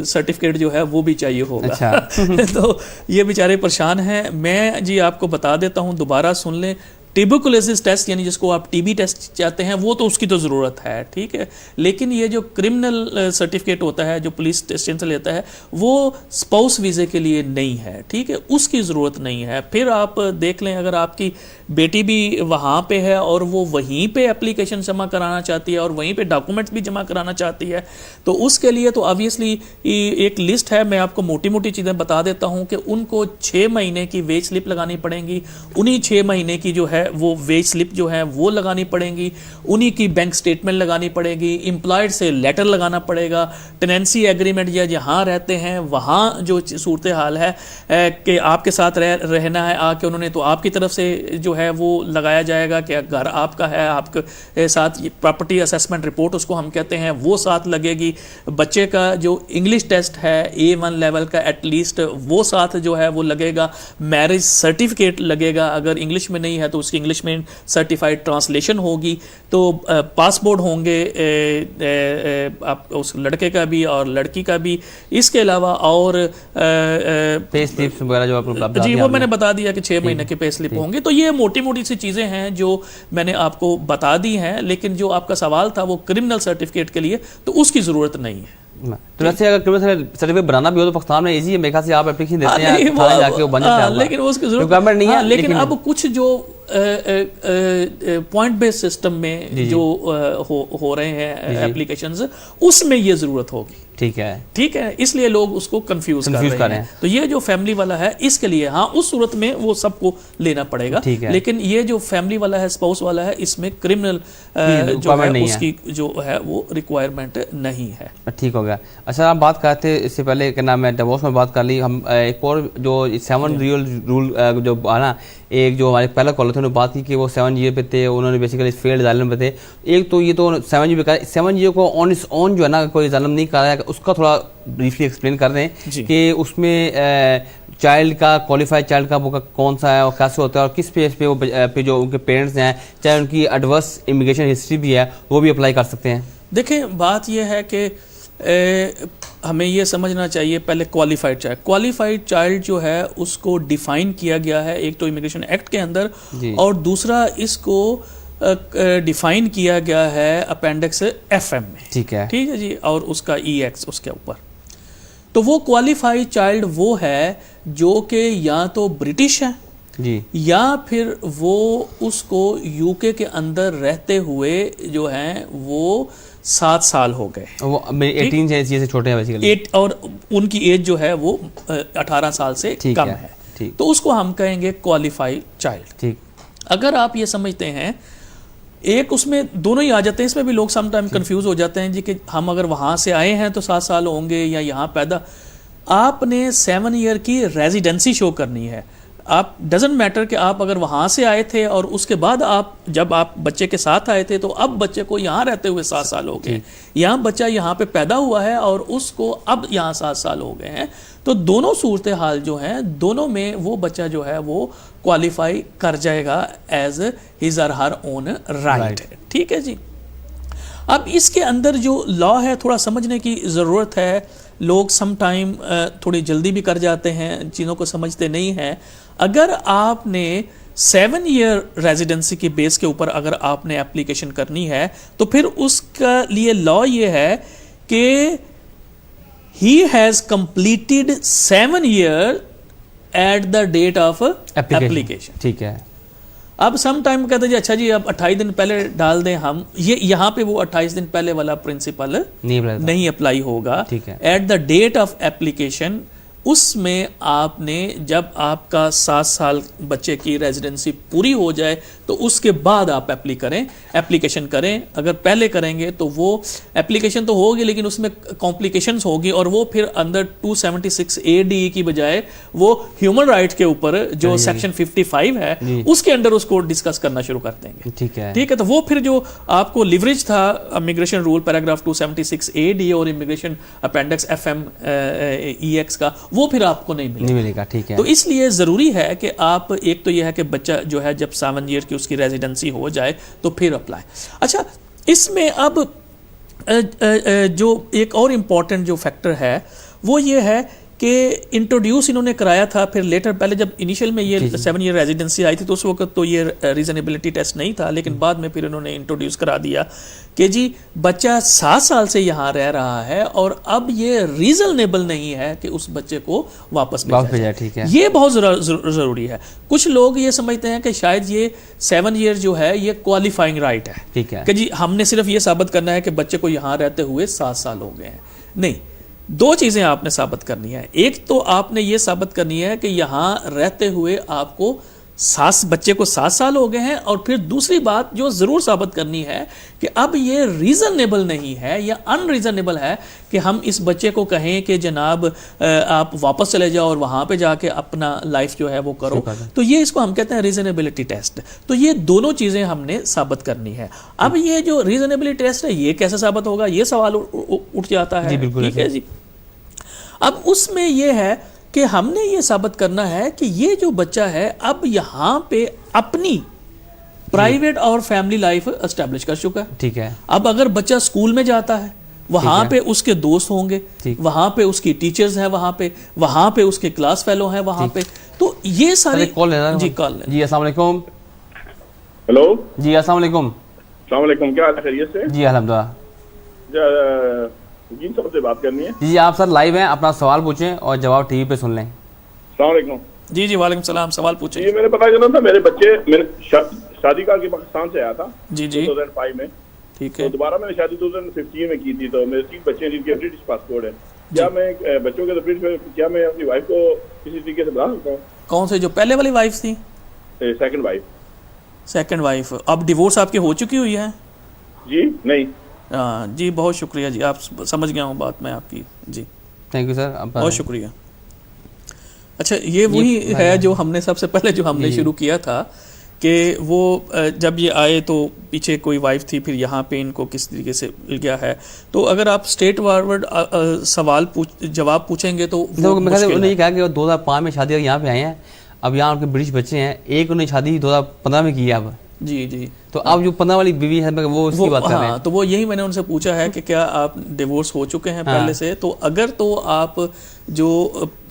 सर्टिफिकेट जो है वो भी चाहिए होगा। अच्छा। तो ये बेचारे परेशान हैं। मैं जी आपको बता देता हूँ, दोबारा सुन लें, ट्यूबरकुलोसिस टेस्ट यानी जिसको आप टीबी टेस्ट चाहते हैं वो तो उसकी तो ज़रूरत है, ठीक है, लेकिन ये जो क्रिमिनल सर्टिफिकेट होता है जो पुलिस स्टेशन से लेता है वो स्पाउस वीज़े के लिए नहीं है, ठीक है, उसकी ज़रूरत नहीं है। फिर आप देख लें अगर आपकी बेटी भी वहाँ पे है और वो वहीं पे एप्लीकेशन जमा कराना चाहती है और वहीं पे डॉक्यूमेंट्स भी जमा कराना चाहती है तो उसके लिए तो ऑब्वियसली एक लिस्ट है, मैं आपको मोटी मोटी चीज़ें बता देता हूँ कि उनको 6 महीने की वेज स्लिप लगानी पड़ेंगी, उन्हीं 6 महीने की जो है वो वेज स्लिप जो है वो लगानी पड़ेंगी, उन्हीं की बैंक स्टेटमेंट लगानी पड़ेगी, एम्प्लॉयड से लेटर लगाना पड़ेगा, टेनेंसी एग्रीमेंट या जहाँ रहते हैं वहाँ जो सूरत हाल है कि आपके साथ रहना है आके उन्होंने, तो आपकी तरफ से जो है वो लगाया जाएगा कि घर आपका है, आपके साथ प्रॉपर्टी असेसमेंट रिपोर्ट उसको हम कहते हैं वो साथ लगेगी, बच्चे का जो इंग्लिश टेस्ट है A1 लेवल का एटलीस्ट वो साथ जो है वो लगेगा, मैरिज सर्टिफिकेट लगेगा, अगर इंग्लिश में नहीं है तो उसकी इंग्लिश में सर्टिफाइड ट्रांसलेशन होगी, तो पासपोर्ट होंगे आप उस लड़के का भी और लड़की का भी, इसके अलावा और पे स्लिप्स वगैरह जो आपको जी वो मैंने बता दिया कि 6 महीने के पे स्लिप होंगे। तो ये मोटी मोटी सी चीज़ें हैं जो मैंने आपको बता दी हैं, लेकिन जो आपका सवाल था वो क्रिमिनल सर्टिफिकेट के लिए तो उसकी ज़रूरत नहीं है। तो वैसे अगर क्रिमिनल सर्टिफिकेट बनाना भी हो तो पाकिस्तान में इजी है, मेरे ख्याल से आप एप्लीकेशन देते हैं थाने जाके वो बन जाता है, लेकिन उसकी जरूरत नहीं है। लेकिन अब कुछ जो पॉइंट बेस्ड सिस्टम में जो हो रहे हैं एप्लीकेशंस उसमें ये जरूरत होगी, ठीक है, ठीक है, इसलिए लोग उसको कंफ्यूज कर रहे हैं। तो ये जो फैमिली वाला है इसके लिए हाँ उस सूरत में वो सबको लेना पड़ेगा, लेकिन ये जो फैमिली वाला है स्पाउस वाला है इसमें क्रिमिनल जो है उसकी जो है वो रिक्वायरमेंट नहीं है। ठीक हो गया। अच्छा आप बात करते इससे पहले क्या नाम है डिवोर्स में बात कर ली हम, एक और जो 7 रियल रूल जो ना, एक जो हमारे पहला कॉलर थे उन्होंने बात की कि वो 7 ईयर पे थे, उन्होंने बेसिकली फेल्ड जालिम पे थे। एक तो ये तो 7 ईयर पे 7 ईयर को ऑन इस ऑन जो है ना कोई जालिम नहीं कर रहा है, उसका थोड़ा ब्रीफली एक्सप्लेन कर दें कि उसमें चाइल्ड का क्वालिफाइड चाइल्ड का वो कौन सा है और कैसे होता है और किस पेज पे वो पे जो उनके पेरेंट्स हैं चाहे उनकी एडवर्स इमिग्रेशन हिस्ट्री भी है वो भी अप्लाई कर सकते हैं। देखें बात यह है कि हमें ये समझना चाहिए पहले क्वालिफाइड चाइल्ड जो है उसको डिफाइन किया गया है एक तो इमिग्रेशन एक्ट के अंदर और दूसरा इसको डिफाइन किया गया है अपेंडिक्स FM में, ठीक है जी, और उसका EX उसके ऊपर। तो वो क्वालिफाइड चाइल्ड वो है जो कि या तो ब्रिटिश है जी या फिर वो उसको UK के अंदर रहते हुए जो है वो 7 साल हो गए, वो 18 से छोटे हैं बेसिकली, और उनकी एज जो है वो 18 साल से कम है, तो उसको हम कहेंगे क्वालिफाइड चाइल्ड। ठीक, अगर आप ये समझते हैं एक उसमें दोनों ही आ जाते हैं, इसमें भी लोग समटाइम कंफ्यूज हो जाते हैं जी कि हम अगर वहां से आए हैं तो 7 साल होंगे या यहाँ पैदा, आपने 7 ईयर की रेजिडेंसी शो करनी है। आप डजेंट मैटर कि आप अगर वहाँ से आए थे और उसके बाद आप जब आप बच्चे के साथ आए थे तो अब बच्चे को यहाँ रहते हुए 7 साल हो गए, यहाँ बच्चा यहाँ पे पैदा हुआ है और उसको अब यहाँ 7 साल हो गए हैं, तो दोनों सूरत हाल जो हैं दोनों में वो बच्चा जो है वो क्वालिफाई कर जाएगा एज हिज और हर ओन राइट, ठीक है जी। अब इसके अंदर जो लॉ है थोड़ा समझने की ज़रूरत है, लोग सम टाइम थोड़ी जल्दी भी कर जाते हैं, चीज़ों को समझते नहीं हैं। अगर आपने 7 ईयर रेजिडेंसी के बेस के ऊपर अगर आपने एप्लीकेशन करनी है तो फिर उसका लिए लॉ ये है कि he has completed 7 year at the date of application, ठीक है। अब सम टाइम कहते जी अच्छा जी अब 28 दिन पहले डाल दें हम, ये यहाँ पे वो 28 दिन पहले वाला प्रिंसिपल नहीं अप्लाई होगा। At the date of application उसमें आपने जब आपका 7 साल बच्चे की रेजिडेंसी पूरी हो जाए तो उसके बाद आप एप्लीकेशन करें। अगर पहले करेंगे तो वो एप्लीकेशन तो होगी लेकिन उसमें कॉम्प्लिकेशंस होगी और वो फिर अंदर 276 ADE की बजाय वो ह्यूमन राइट के ऊपर जो सेक्शन 55 है उसके अंडर उसको डिस्कस करना शुरू कर देंगे। ठीक है, तो वो फिर जो आपको लिवरेज था इमिग्रेशन रूल पैराग्राफ 276 ADE और इमिग्रेशन अपेंडिक्स FM EX का, वो फिर आपको नहीं मिलेगा। ठीक है, तो इसलिए जरूरी है कि आप, एक तो यह है कि बच्चा जो है जब 7 ईयर की उसकी रेजिडेंसी हो जाए तो फिर अप्लाई। अच्छा, इसमें अब जो एक और इम्पॉर्टेंट जो फैक्टर है वो ये है कि इंट्रोड्यूस इन्होंने कराया था, फिर लेटर, पहले जब इनिशियल में ये 7 ईयर रेजिडेंसी आई थी तो उस वक्त तो ये रीजनेबिलिटी टेस्ट नहीं था, लेकिन बाद में फिर इन्होंने इंट्रोड्यूस करा दिया कि जी बच्चा 7 साल से यहाँ रह रहा है और अब ये रीजनेबल नहीं है कि उस बच्चे को वापस भेजा जाए। ठीक है, ये बहुत ज़रूरी है। कुछ लोग ये समझते हैं कि शायद ये 7 ईयर जो है ये क्वालिफाइंग राइट है। ठीक है, कि जी हमने सिर्फ ये साबित करना है कि बच्चे को यहाँ रहते हुए 7 साल हो गए हैं। नहीं, 2 चीजें आपने साबित करनी है। एक तो आपने ये साबित करनी है कि यहां रहते हुए आपको बच्चे को 7 साल हो गए हैं, और फिर दूसरी बात जो जरूर साबित करनी है कि अब ये रीजनेबल नहीं है या अनरीजनेबल है कि हम इस बच्चे को कहें कि जनाब आप वापस चले जाओ और वहां पे जाके अपना लाइफ जो है वो करो। तो ये इसको हम कहते हैं रीजनेबिलिटी टेस्ट। तो ये दोनों चीजें हमने साबित करनी है। अब ये जो रीजनेबिलिटी टेस्ट है ये कैसे साबित होगा, ये सवाल उठ जाता है। ठीक है जी, अब उसमें यह है कि हमने ये साबित करना है कि ये जो बच्चा है अब यहाँ पे अपनी प्राइवेट और फैमिली लाइफ एस्टेब्लिश कर चुका है। ठीक है, अब अगर बच्चा स्कूल में जाता है वहां पे उसके दोस्त होंगे, वहां पे उसकी टीचर्स हैं, वहां पे उसके क्लास फेलो हैं वहां पे, तो ये सारे कॉल है जी। कॉल जी, अस्सलाम वालेकुम। हेलो जी, अस्सलाम वालेकुम। अस्सलाम वालेकुम, क्या हाल है, खैरियत से? जी अल्हम्दुलिल्लाह। जी, सबसे बात करनी है। जी, आप सर लाइव हैं, अपना सवाल पूछें और जवाब टीवी पे सुन लें। अस्सलाम वालेकुम। जी जी, वालेकुम सलाम, सवाल पूछें। ये मैंने पता करना था, मेरे शादी का पाकिस्तान से आया था जी 2005 में। ठीक है, तो दोबारा मैंने शादी 2015 में की थी, तो मेरे 3 बच्चे हैं जिनके ब्रिटिश पासपोर्ट है। क्या मैं बच्चों के ब्रिटिश, क्या मैं अपनी वाइफ को किसी तरीके से बता सकता हूँ? कौन से, जो पहले वाली वाइफ थी? Second wife. अब डिवोर्स आपकी हो चुकी हुई है? जी नहीं। जी, बहुत शुक्रिया जी, आप समझ गया हूँ बात मैं आपकी। जी, थैंक यू सर, बहुत शुक्रिया। अच्छा, ये वही है जो हमने सबसे पहले जो हमने शुरू किया था कि वो जब ये आए तो पीछे कोई वाइफ थी, फिर यहाँ पे इनको किस तरीके से मिल गया है। तो अगर आप स्ट्रेट फॉरवर्ड जवाब पूछेंगे तो उन्होंने ये कहा कि 2005 में शादी यहाँ पे आए हैं, अब यहाँ उनके ब्रिटिश बच्चे हैं, एक उन्होंने शादी 2015 में की है अब। जी जी, तो अब जो 15 वाली बीवी है वो उसकी बात कर रहे हैं। तो वो यही मैंने उनसे पूछा है कि क्या आप डिवोर्स हो चुके हैं पहले से? तो अगर तो आप जो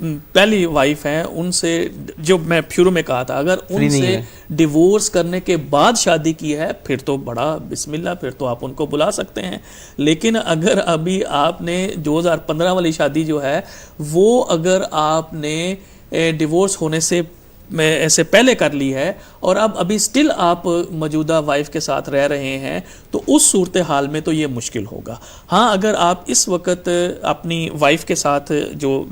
पहली वाइफ हैं उनसे, जो मैं शुरू में कहा था, अगर उनसे डिवोर्स करने के बाद शादी की है फिर तो बड़ा बिस्मिल्लाह, फिर तो आप उनको बुला सकते हैं। लेकिन अगर अभी आपने 2015 वाली शादी जो है वो अगर आपने डिवोर्स होने से ऐसे पहले कर ली है और अब अभी स्टिल आप मौजूदा वाइफ के साथ रह रहे हैं, तो उस सूरत हाल में तो ये मुश्किल होगा। हाँ, अगर आप इस वक्त अपनी वाइफ के साथ जो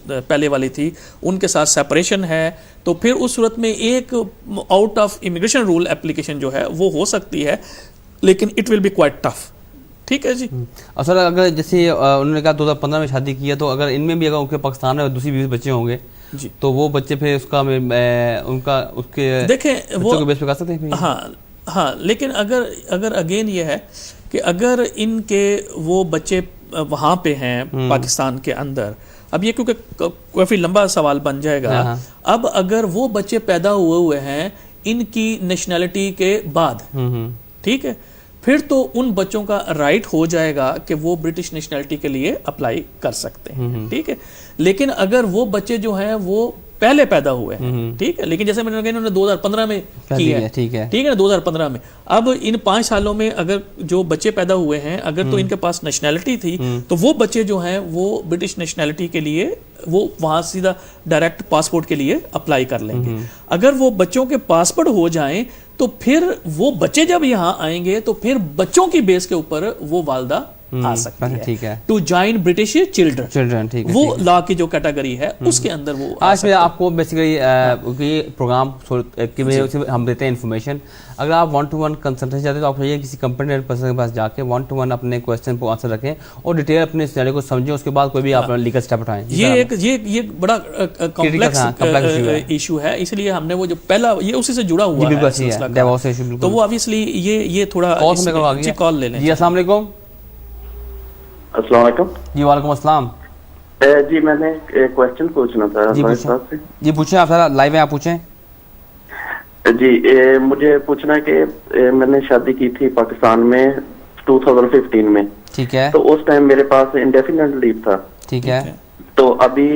पहले वाली थी उनके साथ सेपरेशन है, तो फिर उस सूरत में एक out of immigration rule application जो है वो हो सकती है, लेकिन it will be quite tough. ठीक है जी। और सर, अगर जैसे उन्होंने कहा 2015 में शादी की है, तो अगर इनमें भी अगर उनके पाकिस्तान में दूसरी बीवी बच्चे होंगे जी, तो वो बच्चे फिर उनका उसके देखें वो बेस पे कर सकते हैं। हाँ, लेकिन अगर अगेन ये है कि अगर इनके वो बच्चे वहाँ पे हैं पाकिस्तान के अंदर, अब ये क्योंकि काफी लंबा सवाल बन जाएगा। अब अगर वो बच्चे पैदा हुए हैं इनकी नेशनैलिटी के बाद, ठीक है, फिर तो उन बच्चों का राइट हो जाएगा कि वो ब्रिटिश नेशनैलिटी के लिए अप्लाई कर सकते हैं। ठीक है, लेकिन अगर वो बच्चे जो हैं वो पहले पैदा हुए हैं, ठीक है, लेकिन जैसे मैंने कहा उन्होंने 2015 में की है, ठीक है ना, 2015 में। अब इन 5 सालों में अगर जो बच्चे पैदा हुए हैं, अगर तो इनके पास नेशनैलिटी थी, तो वो बच्चे जो हैं वो ब्रिटिश नेशनैलिटी के लिए वो वहां सीधा डायरेक्ट पासपोर्ट के लिए अप्लाई कर लेंगे। अगर वो बच्चों के पासपोर्ट हो जाएं तो फिर वो बच्चे जब यहाँ आएंगे तो फिर बच्चों की बेस के ऊपर वो वालदा आ सकती है। ठीक है। टू जॉइन ब्रिटिश चिल्ड्रन, ठीक है, वो लॉ की जो कैटेगरी है उसके अंदर वो आज मैं आपको बेसिकली प्रोग्राम हम देते हैं इन्फॉर्मेशन। अगर आप 1-to-1 कंसल्टेंसी चाहते हैं तो आप चाहिए किसी कंपनी पर्सन के पास जाके 1-to-1 अपने क्वेश्चन को आंसर रखें और डिटेल अपने सिनेरियो को समझें, उसके बाद कोई भी आप लीगल स्टेप उठाएं। ये बड़ा कॉम्प्लेक्स इशू है, इसलिए हमने वो जो पहला ये उसी से जुड़ा हुआ है, तो वो ऑब्वियसली ये थोड़ा कॉल ले लें। जी अस्सलाम वालेकुम। अस्सलाम वालेकुम। जी वालेकुम अस्सलाम। जी मैंने एक क्वेश्चन पूछना था जी पूछें, आप सारा लाइव है, आप पूछें। जी मुझे पूछना है कि मैंने शादी की थी पाकिस्तान में 2015 में, ठीक है, तो उस टाइम मेरे पास इंडेफिनिट लीव था, ठीक है, तो अभी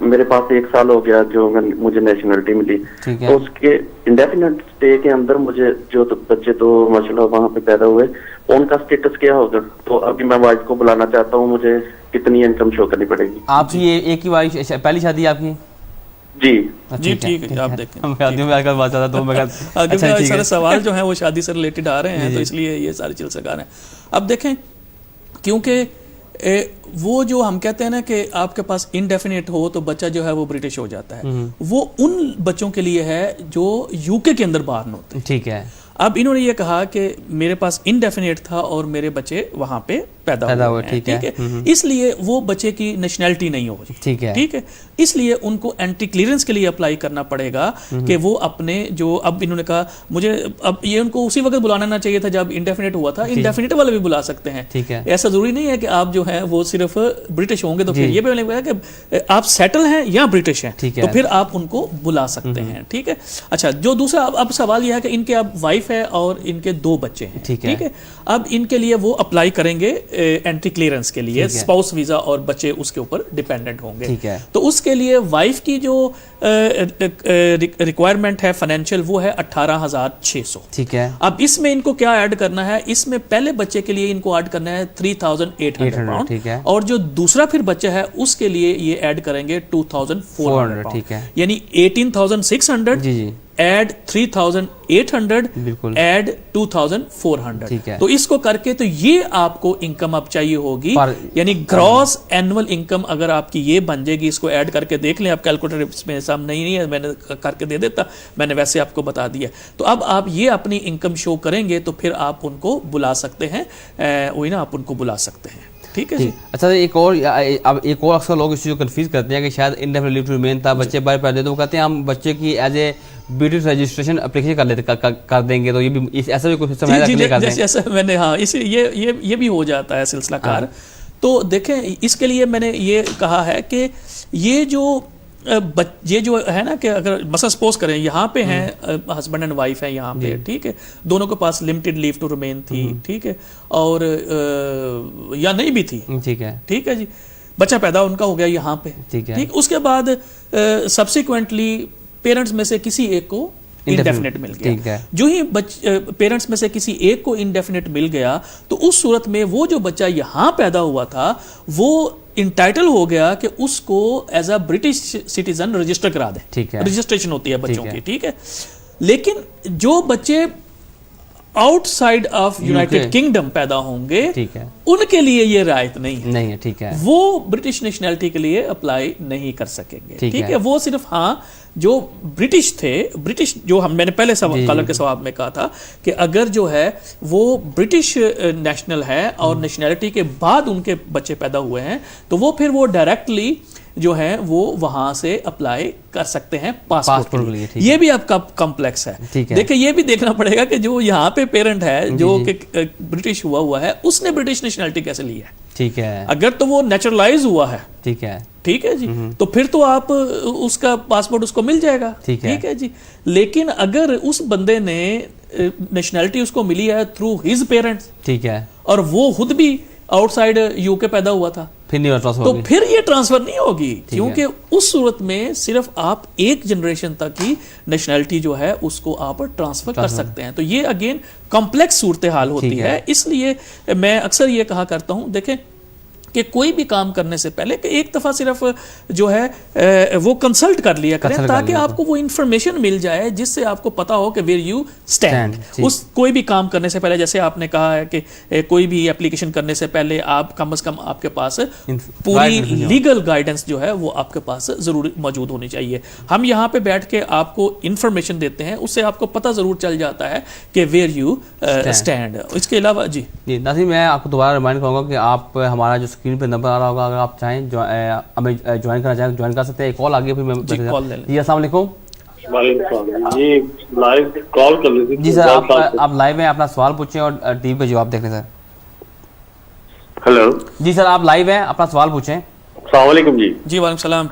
मेरे पास 1 साल हो गया जो मुझे नेशनलिटी मिली, तो उसके इंडेफिनिट स्टे के अंदर मुझे जो बच्चे तो माशाल्लाह वहाँ पे पैदा हुए, उनका स्टेटस क्या होगा? तो अभी मैं वाइफ को बुलाना चाहता हूँ, मुझे कितनी इनकम शो करनी पड़ेगी? आपकी ये एक ही वाइफ, पहली शादी आपकी? जी ठीक है, आप देखें सारे सवाल जो है वो शादी से रिलेटेड आ रहे हैं, तो इसलिए ये सारी चीज़ सका रहे हैं। अब देखें, क्योंकि वो जो हम कहते हैं ना कि आपके पास इनडेफिनेट हो तो बच्चा जो है वो ब्रिटिश हो जाता है, वो उन बच्चों के लिए है जो यूके के अंदर बाहर होते हैं, ठीक है। अब इन्होंने ये कहा कि मेरे पास इनडेफिनेट था और मेरे बच्चे वहां पे पैदा हुए, ठीक है, इसलिए वो बच्चे की नेशनैलिटी नहीं होगी, ठीक है, इसलिए उनको एंटी क्लियरेंस के लिए अप्लाई करना पड़ेगा कि वो अपने जो, अब इन्होंने कहा मुझे, अब ये उनको उसी वक्त बुलाना ना चाहिए था जब इंडेफिनेट हुआ था, इंडेफिनेट वाले भी बुला सकते हैं, ठीक है, ऐसा जरूरी नहीं है कि आप जो है वो सिर्फ ब्रिटिश होंगे तो फिर ये भी बोला कि आप सेटल हैं या ब्रिटिश हैं तो फिर आप उनको बुला सकते हैं, ठीक है। अच्छा, जो दूसरा अब सवाल यह है कि इनके अब वाइफ है और इनके 2 बच्चे हैं, ठीक है, अब इनके लिए वो अप्लाई करेंगे एंटी क्लियरेंस के लिए, स्पाउस वीजा, और बच्चे उसके ऊपर डिपेंडेंट होंगे, तो उसके लिए वाइफ की जो रिक्वायरमेंट है फाइनेंशियल, वो है 18,600, ठीक है। अब इसमें इनको क्या ऐड करना है? इसमें पहले बच्चे के लिए इनको ऐड करना है 3,800 पाउंड, ठीक है, और जो दूसरा फिर बच्चा है उसके लिए ये ऐड करेंगे 2,400 पाउंड, ठीक है, यानी 18,600 एड 3,800 एड 2,400, ठीक है। तो इसको करके तो ये आपको इनकम अब चाहिए होगी, यानी ग्रॉस एनुअल इनकम अगर आपकी ये बन जाएगी, इसको ऐड करके देख लें आप, कैलकुलेटर इसमें सब नहीं है, मैंने करके दे देता, मैंने वैसे आपको बता दिया। तो अब आप ये अपनी इनकम शो करेंगे तो फिर आप उनको बुला सकते हैं, वही ना, आप उनको बुला सकते हैं, ठीक है जी। अच्छा, एक और अक्सर लोग इस चीज़ को कंफ्यूज करते हैं कि शायद इंडेफिनिट लीव टू रिमेन था, बच्चे बाहर पैदा, तो वो कहते हैं हम बच्चे की as a British registration application कर लेते कर देंगे, तो ये भी ऐसा भी कुछ सिस्टम है? जैसे मैंने, हाँ, इसे ये भी हो जाता है सिलसिला कार। तो देखें, इसके लिए मैंने ये कहा है कि ये जो है ना कि अगर मसला सपोज करें यहाँ पे हैं हस्बैंड एंड वाइफ है यहाँ पे, ठीक है, दोनों के पास लिमिटेड लीव टू रिमेन थी, ठीक है, और या नहीं भी थी, ठीक है जी, बच्चा पैदा उनका हो गया यहाँ पे, ठीक, उसके बाद सब्सिक्वेंटली पेरेंट्स में से किसी एक को इंडेफिनेट मिल गया, जो ही पेरेंट्स में से किसी एक को इंडेफिनेट मिल गया तो उस सूरत में वो जो बच्चा यहाँ पैदा हुआ था वो इंटाइटल हो गया कि उसको as a British citizen register करा दे, ठीक है, रजिस्ट्रेशन होती है बच्चों की, ठीक है। लेकिन जो बच्चे आउटसाइड ऑफ यूनाइटेड किंगडम पैदा होंगे, ठीक है, उनके लिए ये रायत नहीं है, ठीक है, वो ब्रिटिश नेशनैलिटी के लिए अप्लाई नहीं कर सकेंगे, ठीक है, वो सिर्फ, हाँ, जो ब्रिटिश थे, ब्रिटिश जो मैंने पहले कॉलर के सवाल में कहा था कि अगर जो है वो ब्रिटिश नेशनल है और नेशनैलिटी के बाद उनके बच्चे पैदा हुए हैं तो वो फिर वो डायरेक्टली जो है वो वहां से अप्लाई कर सकते हैं पासपोर्ट के लिए। ये भी आपका कॉम्प्लेक्स है, देखिए, ये भी देखना पड़ेगा कि जो यहाँ पे पेरेंट है जो कि ब्रिटिश हुआ है, उसने ब्रिटिश नेशनैलिटी कैसे ली है, ठीक है। अगर तो वो नेचुरलाइज हुआ है, ठीक है जी, तो फिर तो आप उसका पासपोर्ट उसको मिल जाएगा, ठीक है जी। लेकिन अगर उस बंदे ने नेशनैलिटी उसको मिली है थ्रू हिज पेरेंट्स, ठीक है, और वो खुद भी आउटसाइड यूके पैदा हुआ था, फिर नहीं ट्रांसफर तो फिर ये ट्रांसफर नहीं होगी, क्योंकि उस सूरत में सिर्फ आप एक जनरेशन तक की नेशनैलिटी जो है उसको आप ट्रांसफर कर सकते हैं। तो ये अगेन कॉम्प्लेक्स सूरत हाल होती है, इसलिए मैं अक्सर ये कहा करता हूं, देखें कि कोई भी काम करने से पहले कि एक दफ़ा सिर्फ जो है वो कंसल्ट कर लिया करें, ताकि आपको वो इंफॉर्मेशन मिल जाए जिससे आपको पता हो कि वेयर यू स्टैंड। उस कोई भी काम करने से पहले, जैसे आपने कहा है कि कोई भी एप्लीकेशन करने से पहले आप कम से कम आपके पास पूरी लीगल गाइडेंस जो है वो आपके पास ज़रूर मौजूद होनी चाहिए। हम यहाँ पे बैठ के आपको इंफॉर्मेशन देते हैं, उससे आपको पता ज़रूर चल जाता है कि वेयर यू स्टैंड। इसके अलावा जी नाज़रीन, मैं आपको दोबारा रिमाइंड करूँगा कि आप हमारा जो स्क्रीन पे नंबर आ रहा होगा, अगर आप चाहें हमें ज्वाइन करना चाहें ज्वाइन कर सकते हैं। एक कॉल आ गई, फिर मैं कॉल ले लें। जी अस्सलाम वालेकुम। जी लाइव कॉल कर ली थी। जी सर, आप लाइव हैं, अपना सवाल पूछें और टीवी पे जवाब देख लें सर। हेलो जी सर, आप लाइव हैं, अपना सवाल पूछें। अस्सलाम वालेकुम जी। जी वालेकुम सलाम।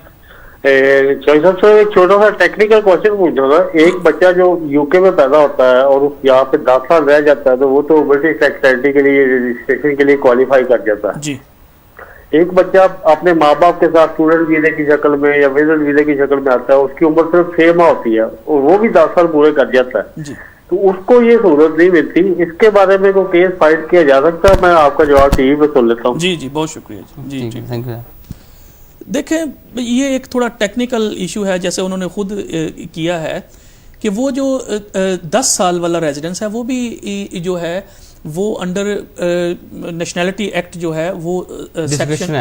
चौधरी साहब से एक छोटा सा टेक्निकल क्वेश्चन पूछना था। एक बच्चा जो यूके में पैदा होता है और यहाँ पे 10 साल रह जाता है, तो वो तो ब्रिटिश नेशनैलिटी के लिए रजिस्ट्रेशन के लिए क्वालिफाई कर जाता है जी। एक बच्चा अपने माँ बाप के साथ स्टूडेंट वीजे की शक्ल में या विजिट वीजे की शक्ल में आता है, उसकी उम्र सिर्फ 6 माह होती है और वो भी 10 साल पूरे कर जाता है जी। तो उसको ये सहूलत नहीं मिलती। इसके बारे में कोई केस फाइट किया जा सकता है? मैं आपका जवाब टीवी पे सुन लेता हूँ। जी जी, बहुत शुक्रिया जी जी, थैंक यू। देखें, ये एक थोड़ा टेक्निकल इशू है, जैसे उन्होंने खुद किया है कि वो जो 10 साल वाला रेजिडेंस है वो भी जो है वो अंडर नेशनैलिटी एक्ट जो है वो सेक्शन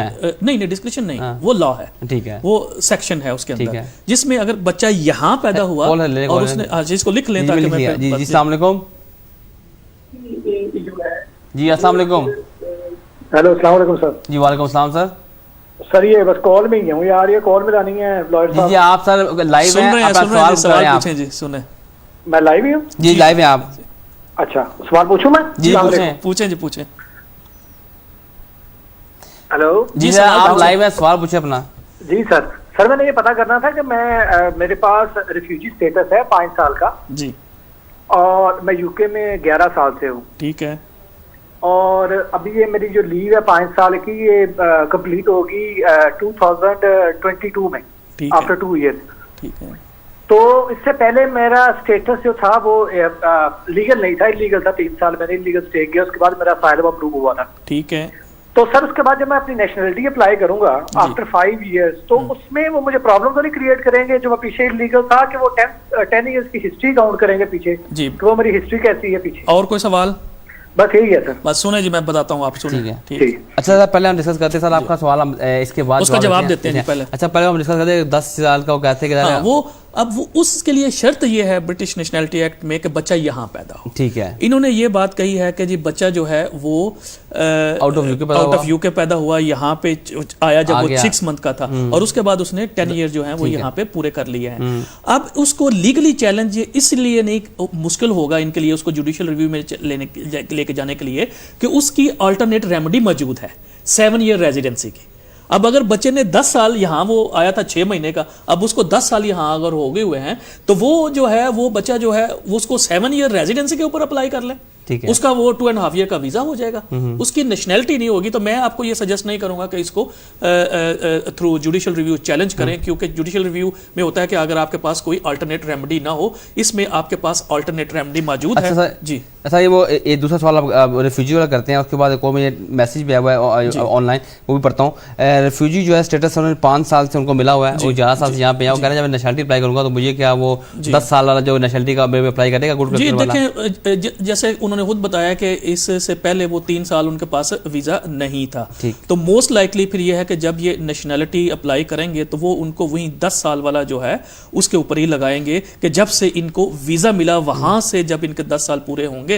नहीं डिस्क्रिप्शन नहीं, वो लॉ है, ठीक है, वो सेक्शन है उसके अंदर, जिसमें अगर बच्चा यहाँ पैदा हुआ और उसने जिसको लिख लें ताकि मैं जी अस्सलाम वालेकुम। जी अस्सलाम वालेकुम। हेलो अस्सलाम वालेकुम सर। जी वालेकुम सलाम सर। सर ये बस कॉल में ही हूँ, ये आ रही है कॉल में लानी है लॉयर साहब। जी आप सर लाइव हैं, अपना सवाल पूछें। जी सुने, मैं लाइव ही हूँ जी, लाइव हैं आप। अच्छा, सवाल पूछूं मैं? जी पूछें जी पूछें। हेलो जी सर, आप लाइव हैं, सवाल पूछें अपना। जी सर, सर मैंने ये पता करना था कि मैं मेरे पास रिफ्यूजी स्टेटस है 5 साल का जी, और मैं यूके में 11 साल से हूँ, ठीक है, और अभी ये मेरी जो लीव है 5 साल की ये कंप्लीट होगी 2022 में, आफ्टर 2 ईयर्स, ठीक है। तो इससे पहले मेरा स्टेटस जो था वो लीगल नहीं था, इलीगल था। 3 साल मैंने इलीगल स्टे किया, उसके बाद मेरा असाइलम अप्रूव हुआ था, ठीक है। तो सर उसके बाद जब मैं अपनी नेशनलिटी अप्लाई करूंगा आफ्टर 5 इयर्स, तो उसमें वो मुझे प्रॉब्लम तो नहीं क्रिएट करेंगे? जो मैं पीछे इलीगल था कि वो 10 इयर्स की हिस्ट्री काउंट करेंगे पीछे जी, कि वो मेरी हिस्ट्री कैसी है पीछे? और कोई सवाल? बस यही है सर। बस सुने जी, मैं बताता हूँ, आप सुनिए। ठीक है। अच्छा सर, पहले हम डिस्कस करते हैं सर आपका सवाल, हम इसके बाद उसका जवाब देते हैं पहले। अच्छा पहले हम डिस्कस करते हैं 10 साल का वो कहते हैं वो अब वो उसके लिए शर्त ये है ब्रिटिश नेशनैलिटी एक्ट में कि बच्चा यहाँ पैदा हो, ठीक है। इन्होंने ये बात कही है कि जी बच्चा जो है वो आउट ऑफ यूके पैदा हुआ, यहाँ पे आया जब वो 6 मंथ का था, और उसके बाद उसने 10 ईयर जो है वो यहाँ पे पूरे कर लिए हैं। अब उसको लीगली चैलेंज इसलिए नहीं मुश्किल होगा इनके लिए, उसको जुडिशियल रिव्यू में लेके जाने के लिए कि उसकी अल्टरनेट रेमेडी मौजूद है 7 ईयर रेजिडेंसी की। अब अगर बच्चे ने 10 साल यहाँ, वो आया था 6 महीने का, अब उसको 10 साल यहाँ अगर हो गए हुए हैं, तो वो जो है वो बच्चा जो है वो उसको 7 ईयर रेजिडेंसी के ऊपर अप्लाई कर ले, ठीक है, उसका वो 2.5 ईयर का वीजा हो जाएगा, उसकी नेशनैलिटी नहीं होगी। तो मैं आपको ये सजेस्ट नहीं करूंगा कि इसको थ्रू जुडिशियल रिव्यू चैलेंज करें, क्योंकि जुडिशियल रिव्यू में होता है कि अगर आपके पास कोई अल्टरनेट रेमेडी ना हो, इसमें आपके पास अल्टरनेट रेमेडी मौजूद है जी। अच्छा, ये वो एक दूसरा सवाल आप रिफ्यूजी वाला करते हैं, उसके बाद कोई मुझे मैसेज भी आया हुआ है ऑनलाइन, वो भी पढ़ता हूँ। रिफ्यूजी जो है स्टेटस उन्होंने 5 साल से उनको मिला हुआ है, वो 11 साल से यहाँ पे, वो कह रहे हैं जब नेशनलिटी अप्लाई करूंगा तो मुझे क्या वो 10 साल वाला जो नेशनलिटी का अप्लाई करेगा गुड जी? देखें, जैसे उन्होंने खुद बताया कि इससे पहले वो 3 साल उनके पास वीजा नहीं था, तो मोस्ट लाइकली फिर ये है कि जब ये नेशनलिटी अप्लाई करेंगे तो वो उनको वही 10 साल वाला जो है उसके ऊपर ही लगाएंगे कि जब से इनको वीजा मिला वहां से जब इनके 10 साल पूरे होंगे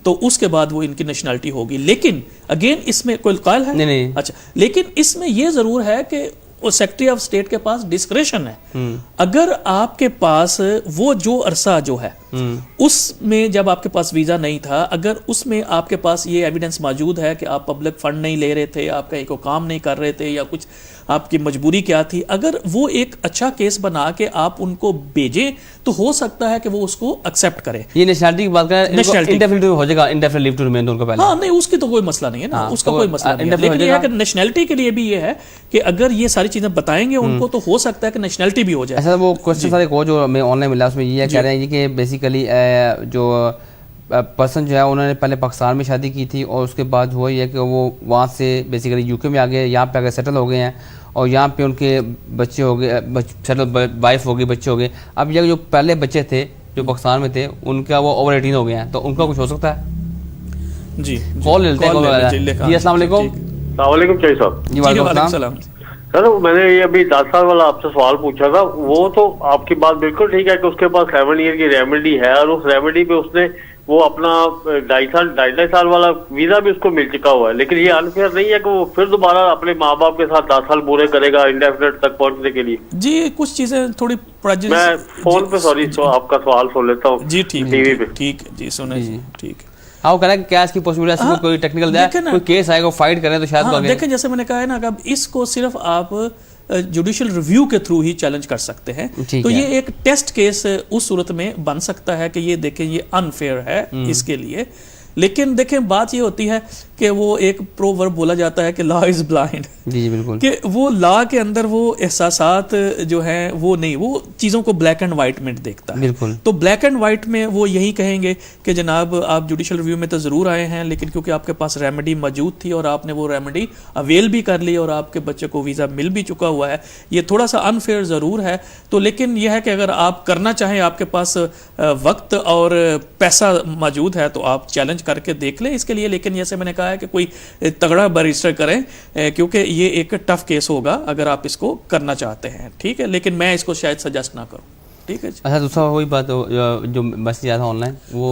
तो उसके बाद वो इनकी नेशनलिटी होगी। लेकिन अगेन इसमें कोई कायल है नहीं। अच्छा, लेकिन इसमें यह जरूर है कि सेक्रेटरी ऑफ स्टेट के पास डिस्क्रेशन है। अगर आपके पास वो जो अरसा जो है उसमें जब आपके पास वीजा नहीं था, अगर उसमें आपके पास ये एविडेंस मौजूद है कि आप पब्लिक फंड नहीं ले रहे थे, आप कहीं को काम नहीं कर रहे थे, या कुछ आपकी मजबूरी क्या थी, अगर वो एक अच्छा केस बना के आप उनको भेजें तो हो सकता है कि वो उसको एक्सेप्ट करें। ये नेशनलिटी की बात करें, इंडेफिनिट हो जाएगा, इंडेफिनिट लीव टू रिमेन उनको पहले। हाँ नहीं, उसकी तो कोई मसला नहीं है ना, उसका कोई मसला नहीं है। लेकिन ये है कि नेशनलिटी के लिए भी ये है कि अगर ये सारी चीजें बताएंगे उनको तो हो सकता है कि नेशनलिटी भी हो जाए। ऐसा वो क्वेश्चन सारे को जो मैं ऑनलाइन मिला उसमें ये कह रहे हैं कि बेसिकली जो पर्सन जो है उन्होंने पहले पाकिस्तान में शादी की थी और उसके बाद हुआ ये कि वो वहाँ से बेसिकली यूके में आ गए, यहाँ पे आगे सेटल हो गए हैं और यहाँ पे उनके बच्चे हो गए, सेटल वाइफ हो गई, बच्चे हो गए। अब ये जो पहले बच्चे थे जो पाकिस्तान में थे उनका वो ओवर 18 हो गए हैं, तो उनका कुछ हो सकता है? जी कॉल लेते हैं। जी अस्सलाम वालेकुम। चाहिए साहब। जी वालेकुम सलाम। सर मैंने ये अभी 10 साल वाला आपसे सवाल पूछा था, वो तो आपकी बात बिल्कुल ठीक है कि उसके पास 7 ईयर की रेमेडी है और उस रेमेडी पे उसने वो अपना 2.5 साल वाला वीजा भी उसको मिल चुका हुआ है, लेकिन ये अनफेयर नहीं है कि वो फिर दोबारा अपने माँ बाप के साथ 10 साल पूरे करेगा इंडेफिनेट तक पहुंचने के लिए? जी कुछ चीजें थोड़ी मैं फोन पे सॉरी तो आपका सवाल सुन लेता हूँ जी टीवी पे। ठीक है जी सुने जी ठीक है। हाँ वो कह रहा है कि क्या इसकी पॉसिबिलिटी है कोई टेक्निकल कोई केस आएगा फाइट करें तो शायद देखें जैसे मैंने कहा है ना कि अब इसको सिर्फ आप जुडिशियल रिव्यू के थ्रू ही चैलेंज कर सकते हैं, तो ये एक टेस्ट केस उस सूरत में बन सकता है कि ये देखें ये अनफेयर है इसके लिए। लेकिन देखें बात ये होती है कि वो एक प्रोवर्ब बोला जाता है कि लॉ इज ब्लाइंड। जी बिल्कुल कि वो लॉ के अंदर वो एहसासात जो हैं वो नहीं, वो चीज़ों को ब्लैक एंड वाइट में देखता है। बिल्कुल। तो ब्लैक एंड वाइट में वो यही कहेंगे कि जनाब आप जुडिशियल रिव्यू में तो ज़रूर आए हैं, लेकिन क्योंकि आपके पास रेमेडी मौजूद थी और आपने वो रेमेडी अवेल भी कर ली और आपके बच्चे को वीज़ा मिल भी चुका हुआ है, ये थोड़ा सा अनफेयर ज़रूर है। तो लेकिन यह है कि अगर आप करना चाहें, आपके पास वक्त और पैसा मौजूद है, तो आप चैलेंज करके देख लें इसके लिए। लेकिन जैसे मैंने कहा है कि कोई तगड़ा रजिस्टर करें, क्योंकि ये एक टफ केस होगा अगर आप इसको करना चाहते हैं, ठीक है। लेकिन मैं इसको शायद सजेस्ट ना करूं, ठीक है। अच्छा दूसरा वही बात जो मैसेज आया था ऑनलाइन, वो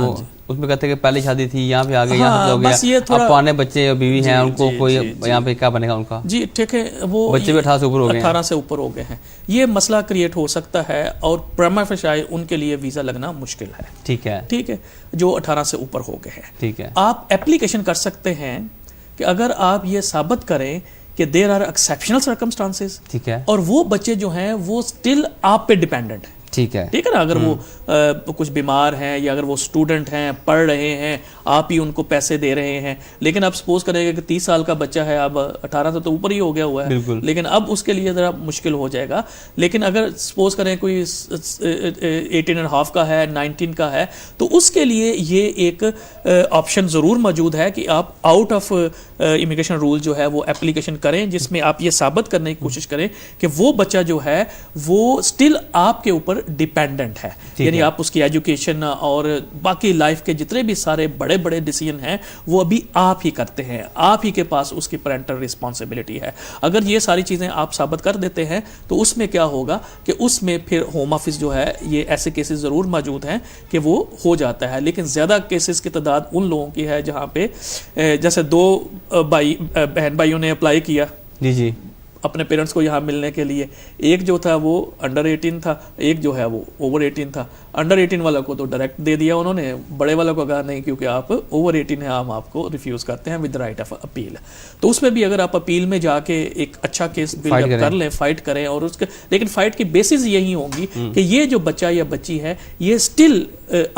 उसमें कहते हैं कि पहले शादी थी, यहाँ पे आ गए, यहाँ पे हो गया, अब पुराने बच्चे बीवी हैं, उनको कोई यहाँ पे क्या बनेगा उनका? जी ठीक है, वो बच्चे भी 18 से ऊपर हो गए, 18 से ऊपर हो गए हैं, ये मसला क्रिएट हो सकता है और प्रमा फेशाई उनके लिए वीजा लगना मुश्किल है। ठीक है, ठीक है, जो 18 से ऊपर हो गए हैं। ठीक है, आप एप्लीकेशन कर सकते हैं कि अगर आप ये साबित करें कि देयर आर एक्सेप्शनल सर्कमस्टांसेस, ठीक है, और वो बच्चे जो हैं वो स्टिल आप पे डिपेंडेंट है, ठीक है, ठीक है ना। अगर वो कुछ बीमार हैं या अगर वो स्टूडेंट हैं, पढ़ रहे हैं, आप ही उनको पैसे दे रहे हैं, लेकिन अब सपोज करेंगे कि 30 साल का बच्चा है, अब 18 से तो ऊपर ही हो गया हुआ है, लेकिन अब उसके लिए ज़रा मुश्किल हो जाएगा। लेकिन अगर सपोज करें कोई 18.5 का है, 19 का है, तो उसके लिए ये एक ऑप्शन ज़रूर मौजूद है कि आप आउट ऑफ इमिग्रेशन रूल जो है वो एप्लीकेशन करें, जिसमें आप ये साबित करने की कोशिश करें कि वो बच्चा जो है वो स्टिल आपके ऊपर डिपेंडेंट है, यानी आप उसकी एजुकेशन और बाकी लाइफ के जितने भी सारे बड़े बड़े डिसीजन हैं वो अभी आप ही करते हैं, आप ही के पास उसकी पेरेंटल रिस्पॉन्सिबिलिटी है। अगर ये सारी चीज़ें आप साबित कर देते हैं तो उसमें क्या होगा कि उसमें फिर होम ऑफिस जो है, ये ऐसे केसेस ज़रूर मौजूद हैं कि वो हो जाता है। लेकिन ज़्यादा केसेस की तादाद उन लोगों की है जहाँ पे जैसे 2 बहन भाइयों ने अप्लाई किया जी अपने पेरेंट्स को यहाँ मिलने के लिए, एक जो था वो अंडर 18 था, एक जो है वो ओवर 18 था। अंडर 18 वाला को तो डायरेक्ट दे दिया उन्होंने, बड़े वाला को कहा नहीं क्योंकि आप ओवर 18 है, हम आपको रिफ्यूज़ करते हैं विद राइट ऑफ अपील। तो उसमें भी अगर आप अपील में जाके एक अच्छा केस बिल्डअप कर लें, फाइट करें, और उसके लेकिन फाइट की बेसिस यही होगी कि ये जो बच्चा या बच्ची है ये स्टिल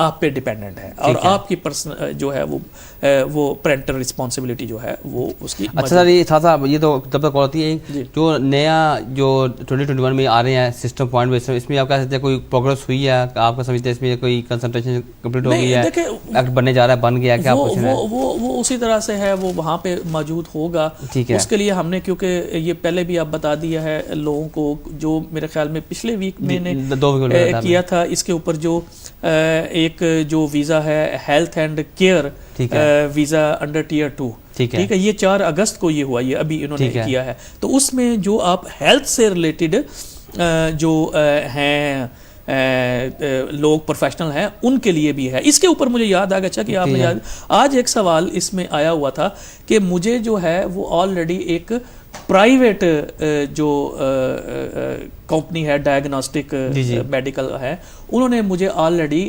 आप पे डिपेंडेंट है और आपकी पर्सनल जो है वो पेरेंटल रिस्पॉन्सिबिलिटी जो है वो उसकी। अच्छा सर, ये ये तो तब तक होती है जो नया जो 2021 में आ रहे हैं सिस्टम पॉइंट बेस्ड, इसमें आप कह सकते हैं कोई प्रोग्रेस हुई है, आपका समझते हैं इसमें कोई कंसंट्रेशन कंप्लीट हो गई है, एक्ट बनने जा रहा है, बन गया क्या? वो उसी तरह से है, वो वहाँ पे मौजूद होगा। ठीक है, उसके लिए हमने क्योंकि ये पहले भी आप बता दिया है लोगों को, जो मेरे ख्याल में पिछले वीक मैंने 2 वीक किया था इसके ऊपर, जो एक जो वीज़ा है health and care visa under tier 2, ठीक है, ये 4 अगस्त को ये हुआ, ये अभी इन्होंने किया है। तो उसमें जो आप हेल्थ से रिलेटेड जो हैं लोग प्रोफेशनल हैं उनके लिए भी है। इसके ऊपर मुझे याद आ गया, अच्छा कि आपने याद, आज एक सवाल इसमें आया हुआ था कि मुझे जो है वो ऑलरेडी एक प्राइवेट जो कंपनी है डायग्नोस्टिक मेडिकल है, उन्होंने मुझे ऑलरेडी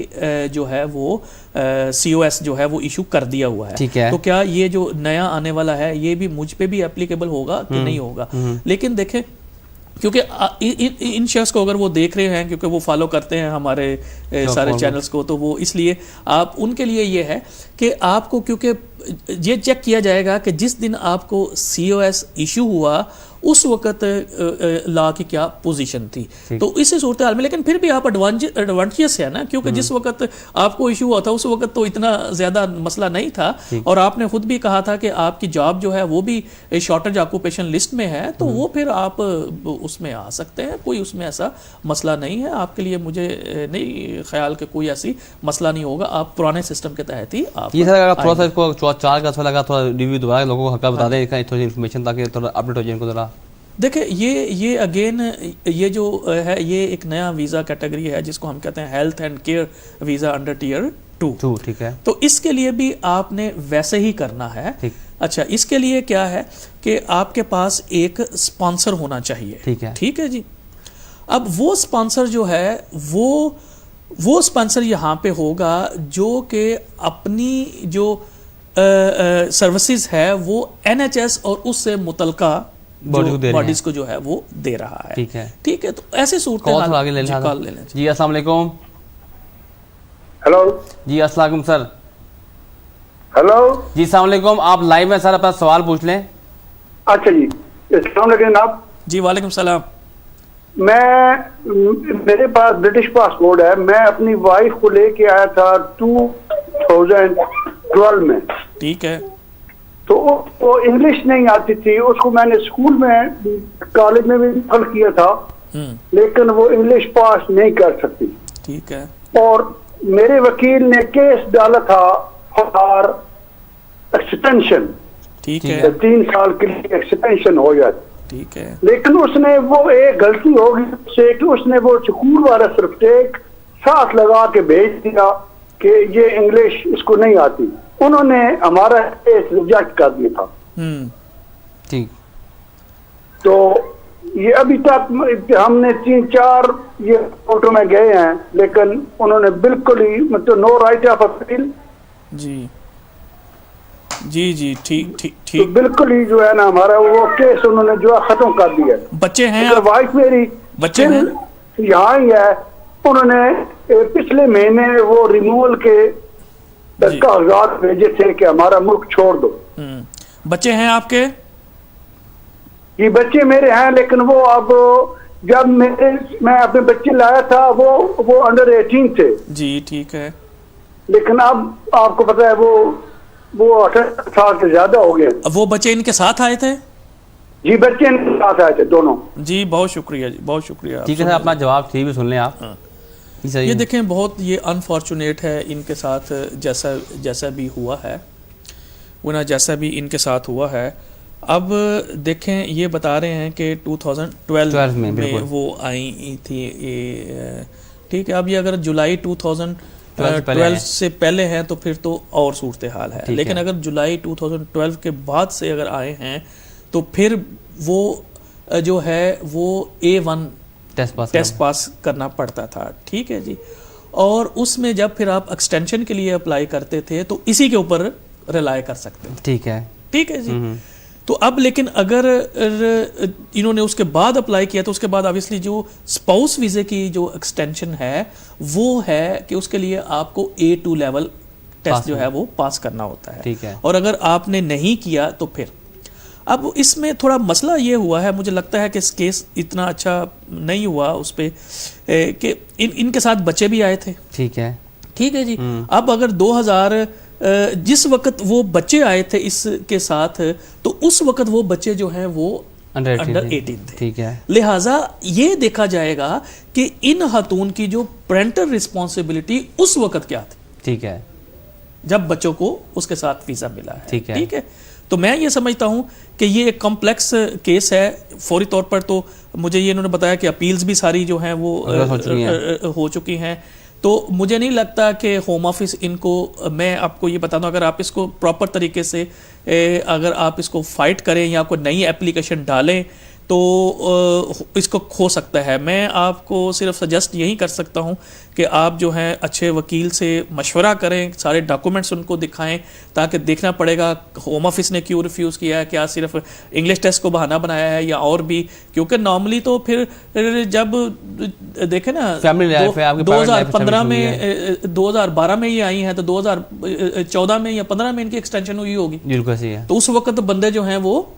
जो है वो COS जो है वो इशू कर दिया हुआ है। तो क्या ये जो नया आने वाला है ये भी मुझ पे भी एप्लीकेबल होगा कि नहीं होगा? लेकिन देखें, क्योंकि इन शख्स को अगर वो देख रहे हैं, क्योंकि वो फॉलो करते हैं हमारे सारे चैनल्स को, तो वो इसलिए आप उनके लिए ये है कि आपको, क्योंकि ये चेक किया जाएगा कि जिस दिन आपको COS इशू हुआ उस वक्त लॉ की क्या पोजीशन थी। तो इस सूरत हाल में लेकिन फिर भी आप एडवांटेजस है ना, क्योंकि जिस वक्त आपको इशू हुआ था उस वक्त तो इतना ज्यादा मसला नहीं था, और आपने खुद भी कहा था कि आपकी जॉब जो है वो भी शॉर्टेज ऑक्यूपेशन लिस्ट में है, तो वो फिर आप उसमें आ सकते हैं, कोई उसमें ऐसा मसला नहीं है आपके लिए। मुझे नहीं ख्याल कि कोई ऐसी मसला नहीं होगा, आप पुराने सिस्टम के तहत ही आप ये सर थोड़ा सा इसको 4 का लगा, थोड़ा रिव्यू दोबारा लोगों को हल्का बता दें थोड़ी इन्फॉर्मेशन, ताकि थोड़ा अपडेट हो जाए इनको जरा। देखिए ये अगेन ये जो है ये एक नया वीज़ा कैटेगरी है जिसको हम कहते हैं health and care visa under tier 2। ठीक है, तो इसके लिए भी आपने वैसे ही करना है। अच्छा, इसके लिए क्या है कि आपके पास एक स्पॉन्सर होना चाहिए। ठीक है जी। अब वो स्पॉन्सर जो है वो स्पॉन्सर यहाँ पे होगा जो कि अपनी जो सर्विसेज है वो NHS और उससे मुतलका बॉडीज को जो है वो दे रहा है। ठीक है, तो ऐसे सूरत आगे ले लें। जी अस्सलाम वालेकुम। हेलो जी अस्सलाम वालेकुम सर। हेलो जी अस्सलाम वालेकुम, आप लाइव में सर, अपना सवाल पूछ लें। अच्छा जी, अस्सलाम वालेकुम जनाब। जी वालेकुम सलाम। मेरे पास ब्रिटिश पासपोर्ट है, मैं अपनी वाइफ को लेके आया था 2012 में। ठीक है, तो वो इंग्लिश नहीं आती थी, उसको मैंने स्कूल में कॉलेज में भी दाखिल किया था, लेकिन वो इंग्लिश पास नहीं कर सकती। ठीक है, और मेरे वकील ने केस डाला था फॉर एक्सटेंशन। ठीक है, 3 साल के लिए एक्सटेंशन हो जाए। ठीक है, लेकिन उसने वो एक गलती हो गई उससे कि उसने वो स्कूल वाला सर्टिफिकेट साथ लगा के भेज दिया कि ये इंग्लिश इसको नहीं आती। उन्होंने हमारा केस रिजेक्ट कर दिया था। ठीक, तो ये अभी तक हमने 3-4 ये कोर्टों में गए हैं, लेकिन उन्होंने बिल्कुल ही मतलब नो राइट ऑफ अपील। जी जी जी, ठीक ठीक ठीक, तो बिल्कुल ही जो है ना हमारा वो केस उन्होंने जो है खत्म कर दिया। बच्चे हैं, वाइफ मेरी बच्चे हैं यहाँ ही है, उन्होंने पिछले महीने वो रिमूवल के कागजात भेजे थे कि हमारा मुल्क छोड़ दो। बच्चे हैं आपके? ये बच्चे मेरे हैं, लेकिन वो अब जब मैं अपने बच्चे लाया था वो अंडर 18 थे। जी ठीक है, लेकिन अब आपको पता है वो 18 साल से ज्यादा हो गए। अब वो बच्चे इनके साथ आए थे? जी बच्चे इनके साथ आए थे दोनों। जी बहुत शुक्रिया जी, बहुत शुक्रिया। ठीक है, अपना जवाब ठीक भी सुन लें आप। ये देखें, बहुत ये अनफॉर्चुनेट है इनके साथ जैसा भी हुआ है वो ना, जैसा भी इनके साथ हुआ है। अब देखें, ये बता रहे हैं कि 2012 में वो आई थी ये। ठीक है, अब ये अगर जुलाई 2012 से पहले हैं तो फिर तो और सूरत हाल है, लेकिन अगर जुलाई 2012 के बाद से अगर आए हैं तो फिर वो जो है वो A1 टेस्ट पास करना पड़ता था। ठीक है जी, और उसमें जब फिर आप एक्सटेंशन के लिए अप्लाई करते थे तो इसी के ऊपर रिलाय कर सकते हैं। ठीक है, ठीक है जी। तो अब लेकिन अगर इन्होंने उसके बाद अप्लाई किया तो उसके बाद ऑब्वियसली जो स्पाउस वीजे की जो एक्सटेंशन है वो है कि उसके लिए आपको A2 लेवल टेस्ट जो है वो पास करना होता है। ठीक है, और अगर आपने नहीं किया तो फिर अब इसमें थोड़ा मसला ये हुआ है, मुझे लगता है कि इस केस इतना अच्छा नहीं हुआ उस पर कि इनके साथ बच्चे भी आए थे। ठीक है, ठीक है जी। अब अगर 2000 जिस वक्त वो बच्चे आए थे इसके साथ, तो उस वक्त वो बच्चे जो हैं वो अंडर 18 थे। ठीक है, लिहाजा ये देखा जाएगा कि इन खातून की जो पेरेंटल रिस्पॉन्सिबिलिटी उस वक्त क्या थी। ठीक है, जब बच्चों को उसके साथ वीजा मिला है। ठीक है, ठीक है। तो मैं ये समझता हूं कि ये एक कॉम्प्लेक्स केस है। फौरी तौर पर तो मुझे ये इन्होंने बताया कि अपील्स भी सारी जो हैं वो हो चुकी हैं। तो मुझे नहीं लगता कि होम ऑफिस इनको, मैं आपको ये बता दूं, अगर आप इसको प्रॉपर तरीके से अगर आप इसको फाइट करें या कोई नई एप्लीकेशन डालें तो इसको खो सकता है। मैं आपको सिर्फ सजेस्ट यही कर सकता हूं कि आप जो हैं अच्छे वकील से मशवरा करें, सारे डॉक्यूमेंट्स उनको दिखाएं, ताकि देखना पड़ेगा होम ऑफिस ने क्यों रिफ्यूज़ किया है, क्या सिर्फ इंग्लिश टेस्ट को बहाना बनाया है या और भी। क्योंकि नॉर्मली तो फिर जब देखें ना 2015 में 2012 में ये आई हैं तो 2014 में या 15 में इनकी एक्सटेंशन हुई होगी। बिल्कुल सही है। तो उस वक्त बंदे जो हैं वो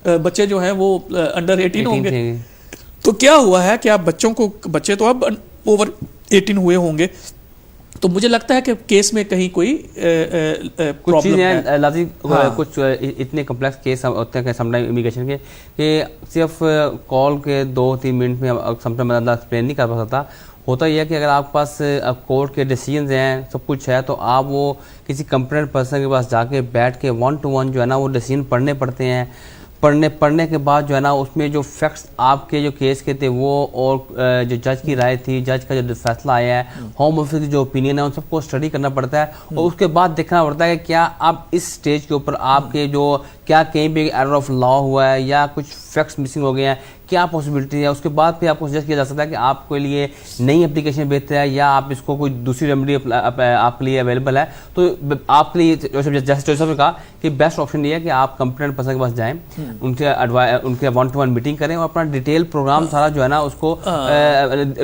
बच्चे जो हैं वो अंडर 18 होंगे। तो क्या हुआ है कि आप बच्चे तो अब ओवर 18 हुए होंगे, तो मुझे लगता है कि केस में कहीं कोई कुछ चीज़ें लाजी कुछ इतने कम्प्लेक्स केस होते हैं समटाइम इमिग्रेशन के कि सिर्फ कॉल के 2-3 मिनट में समटाइम मतलब एक्सप्लेन नहीं कर सकता। होता यह है कि अगर आपके पास कोर्ट के डिसीजंस हैं, सब कुछ है, तो आप वो किसी कंप्लेंट पर्सन के पास जाके बैठ के 1-to-1 जो है ना वो डिसीजन पढ़ने पड़ते हैं। पढ़ने के बाद जो है ना उसमें जो फैक्ट्स आपके जो केस के थे वो और जो जज की राय थी, जज का जो फैसला आया है, होम ऑफिस की जो ओपिनियन है, उन सबको स्टडी करना पड़ता है और उसके बाद देखना पड़ता है कि क्या आप इस स्टेज के ऊपर आपके जो क्या कहीं पे एरर ऑफ लॉ हुआ है या कुछ फैक्ट्स मिसिंग हो गए हैं, क्या पॉसिबिलिटी है। उसके बाद फिर आपको सजेस्ट किया जा सकता है कि आपके लिए नई एप्लीकेशन बेहतर है या आप इसको कोई दूसरी रेमेडी आपके लिए अवेलेबल है। तो आपके लिए जैसे जोसेफ ने कहा कि बेस्ट ऑप्शन ये है कि आप कंप्लेंट पर्सन के पास जाएं, उनके 1-to-1 मीटिंग करें और अपना डिटेल प्रोग्राम सारा जो है ना उसको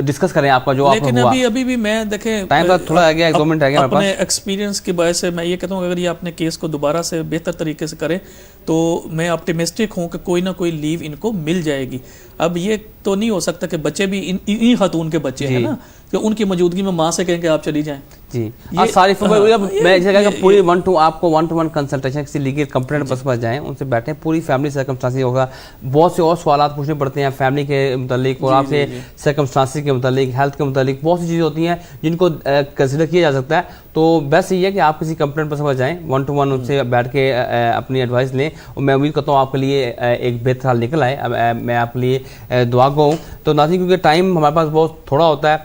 डिस्कस करें आपका जो आपका हुआ। अभी भी मैं देखें टाइम का थोड़ा आ गया, 1-2 मिनट आ गया अपने एक्सपीरियंस की वजह से मैं ये कहता हूँ अगर ये अपने केस को दोबारा से बेहतर तरीके से करें तो मैं ऑप्टिमिस्टिक हूँ कि कोई ना कोई लीव इनको मिल जाएगी। अब ये तो नहीं हो सकता कि बच्चे भी इन्हीं खातून के बच्चे हैं ना कि उनकी मौजूदगी में माँ से कहें कि आप चली जाएं। जी सारी मैं पूरी 1-to-1 कंसल्टेशन किसी लीगल कंप्लेंट बस पर जाएं, उनसे बैठें, पूरी फैमिली सर्कमस्टांसेस होगा, बहुत से और सवालात पूछने पड़ते हैं फैमिली के मुतालिक और आपसे सर्कमस्टांसेस के मुतालिक, हेल्थ के मुतालिक बहुत सी चीज़ें होती हैं जिनको कंसिडर किया जा सकता है। तो बेस्ट ये है कि आप किसी कंप्लेंट पर्सन पर जाएं, 1-to-1 उनसे बैठ के अपनी एडवाइस लें और मैं उम्मीद करता हूँ आपके लिए एक बेहतर हाल निकल आए। मैं आपके लिए दुआ गो हूँ। तो नाज़रीन क्योंकि टाइम हमारे पास बहुत थोड़ा होता है,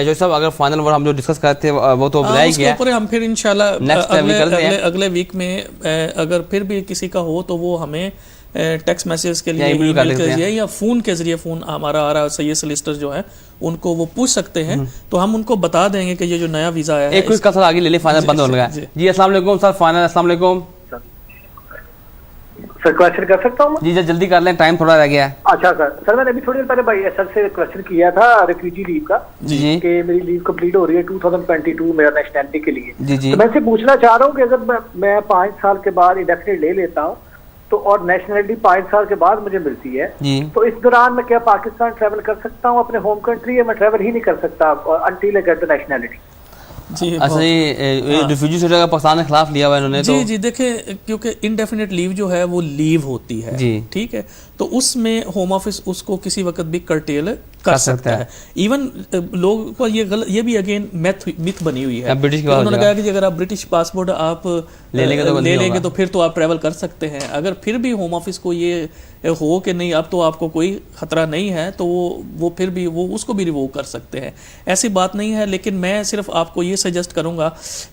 जो सब अगर फाइनल वर्ड हम जो डिस्कस करते हैं वो तो बताया गया है, हम फिर इंशाल्लाह अगले वीक में अगर फिर भी किसी का हो तो वो हमें टेक्स्ट मैसेज के लिए ईमेल के जरिए या फ़ोन के जरिए, फ़ोन हमारा आ रहा है सैयद सोलिसिटर जो है उनको वो पूछ सकते हैं, तो हम उनको बता देंगे कि ये जो नया वीज़ा आया है। एक क्विज का सर आगे ले ले, फाइनल बंद हो गया जी। अस्सलाम वालेकुम सर, फाइनल अस्सलाम वालेकुम सर। क्वेश्चन कर सकता हूँ जी? जल्दी कर लें, टाइम थोड़ा रह गया है। अच्छा सर मैंने अभी थोड़ी देर पहले भाई सर से क्वेश्चन किया था रिफ्यूजी लीव का जी कि मेरी लीव कंप्लीट हो रही है 2022 मेरा नेशनलिटी के लिए जी। तो मैं से पूछना चाह रहा हूँ कि अगर मैं 5 साल के बाद इंडेफिनिट ले लेता हूँ तो और नेशनलिटी 5 साल के बाद मुझे मिलती है तो इस दौरान मैं क्या पाकिस्तान ट्रैवल कर सकता हूँ अपने होम कंट्री, या मैं ट्रैवल ही नहीं कर सकता until I get the nationality? जी अच्छा, ये रिफ्यूजी सेंटर का पाकिस्तान के खिलाफ लिया हुआ इन्होंने। जी जी देखें, क्योंकि इनडेफिनेट लीव जो है वो लीव होती है जी, ठीक है, तो उसमें होम ऑफिस उसको किसी वक्त भी कर्टेल कर सकता है। इवन लोगों को ये भी अगेन मिथ बनी हुई है। उन्होंने कहा कि अगर आप ब्रिटिश पासपोर्ट आप ले लेंगे तो फिर तो आप ट्रैवल कर सकते हैं। अगर फिर भी होम ऑफिस को ये हो कि नहीं अब तो आपको कोई खतरा नहीं है तो वो फिर भी वो उसको भी रिवोक कर सकते हैं, ऐसी बात नहीं है। लेकिन मैं सिर्फ आपको ये सजेस्ट करूंगा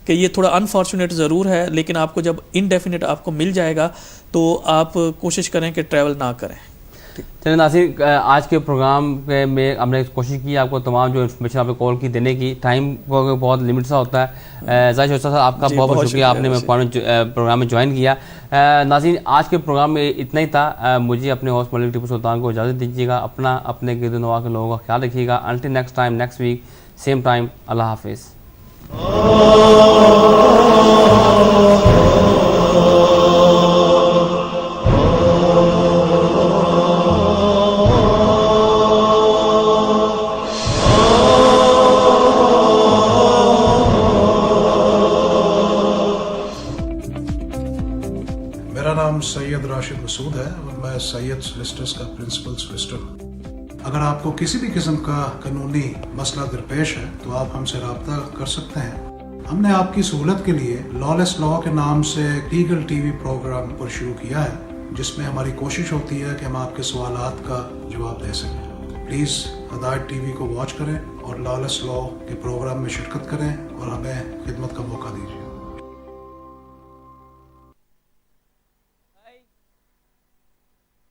कि ये थोड़ा अनफॉर्चुनेट ज़रूर है, लेकिन आपको जब इनडेफिनिट आपको मिल जाएगा तो आप कोशिश करें कि ट्रैवल ना करें। चलिए नाज़रीन, आज के प्रोग्राम में हमने कोशिश की आपको तमाम जो इन्फॉर्मेशन आपको कॉल की देने की। टाइम को बहुत लिमिट सा होता है। जाहिर होता है आपका बहुत बहुत शुक्रिया, आपने प्रोग्राम में ज्वाइन किया। नाज़रीन, आज के प्रोग्राम में इतना ही था। मुझे अपने होस्ट मलिक टीपू सुल्तान को इजाज़त दीजिएगा। अपने गिरदनवा के लोगों का ख्याल रखिएगा। Until next time, next week same time, Allah हाफिज़। सैयद राशिद मसूद है और मैं सैयद सोलिसिटर्स का प्रिंसिपल सोलिसिटर हूँ। अगर आपको किसी भी किस्म का कानूनी मसला दरपेश है तो आप हमसे रब्ता कर सकते हैं। हमने आपकी सहूलत के लिए लॉलेस लॉ के नाम से लीगल टीवी प्रोग्राम पर शुरू किया है, जिसमें हमारी कोशिश होती है कि हम आपके सवालात का जवाब दे सकें। प्लीज़ हदायत टीवी को वॉच करें और लॉलेस लॉ के प्रोग्राम में शिरकत करें और हमें खिदमत का मौका दीजिए।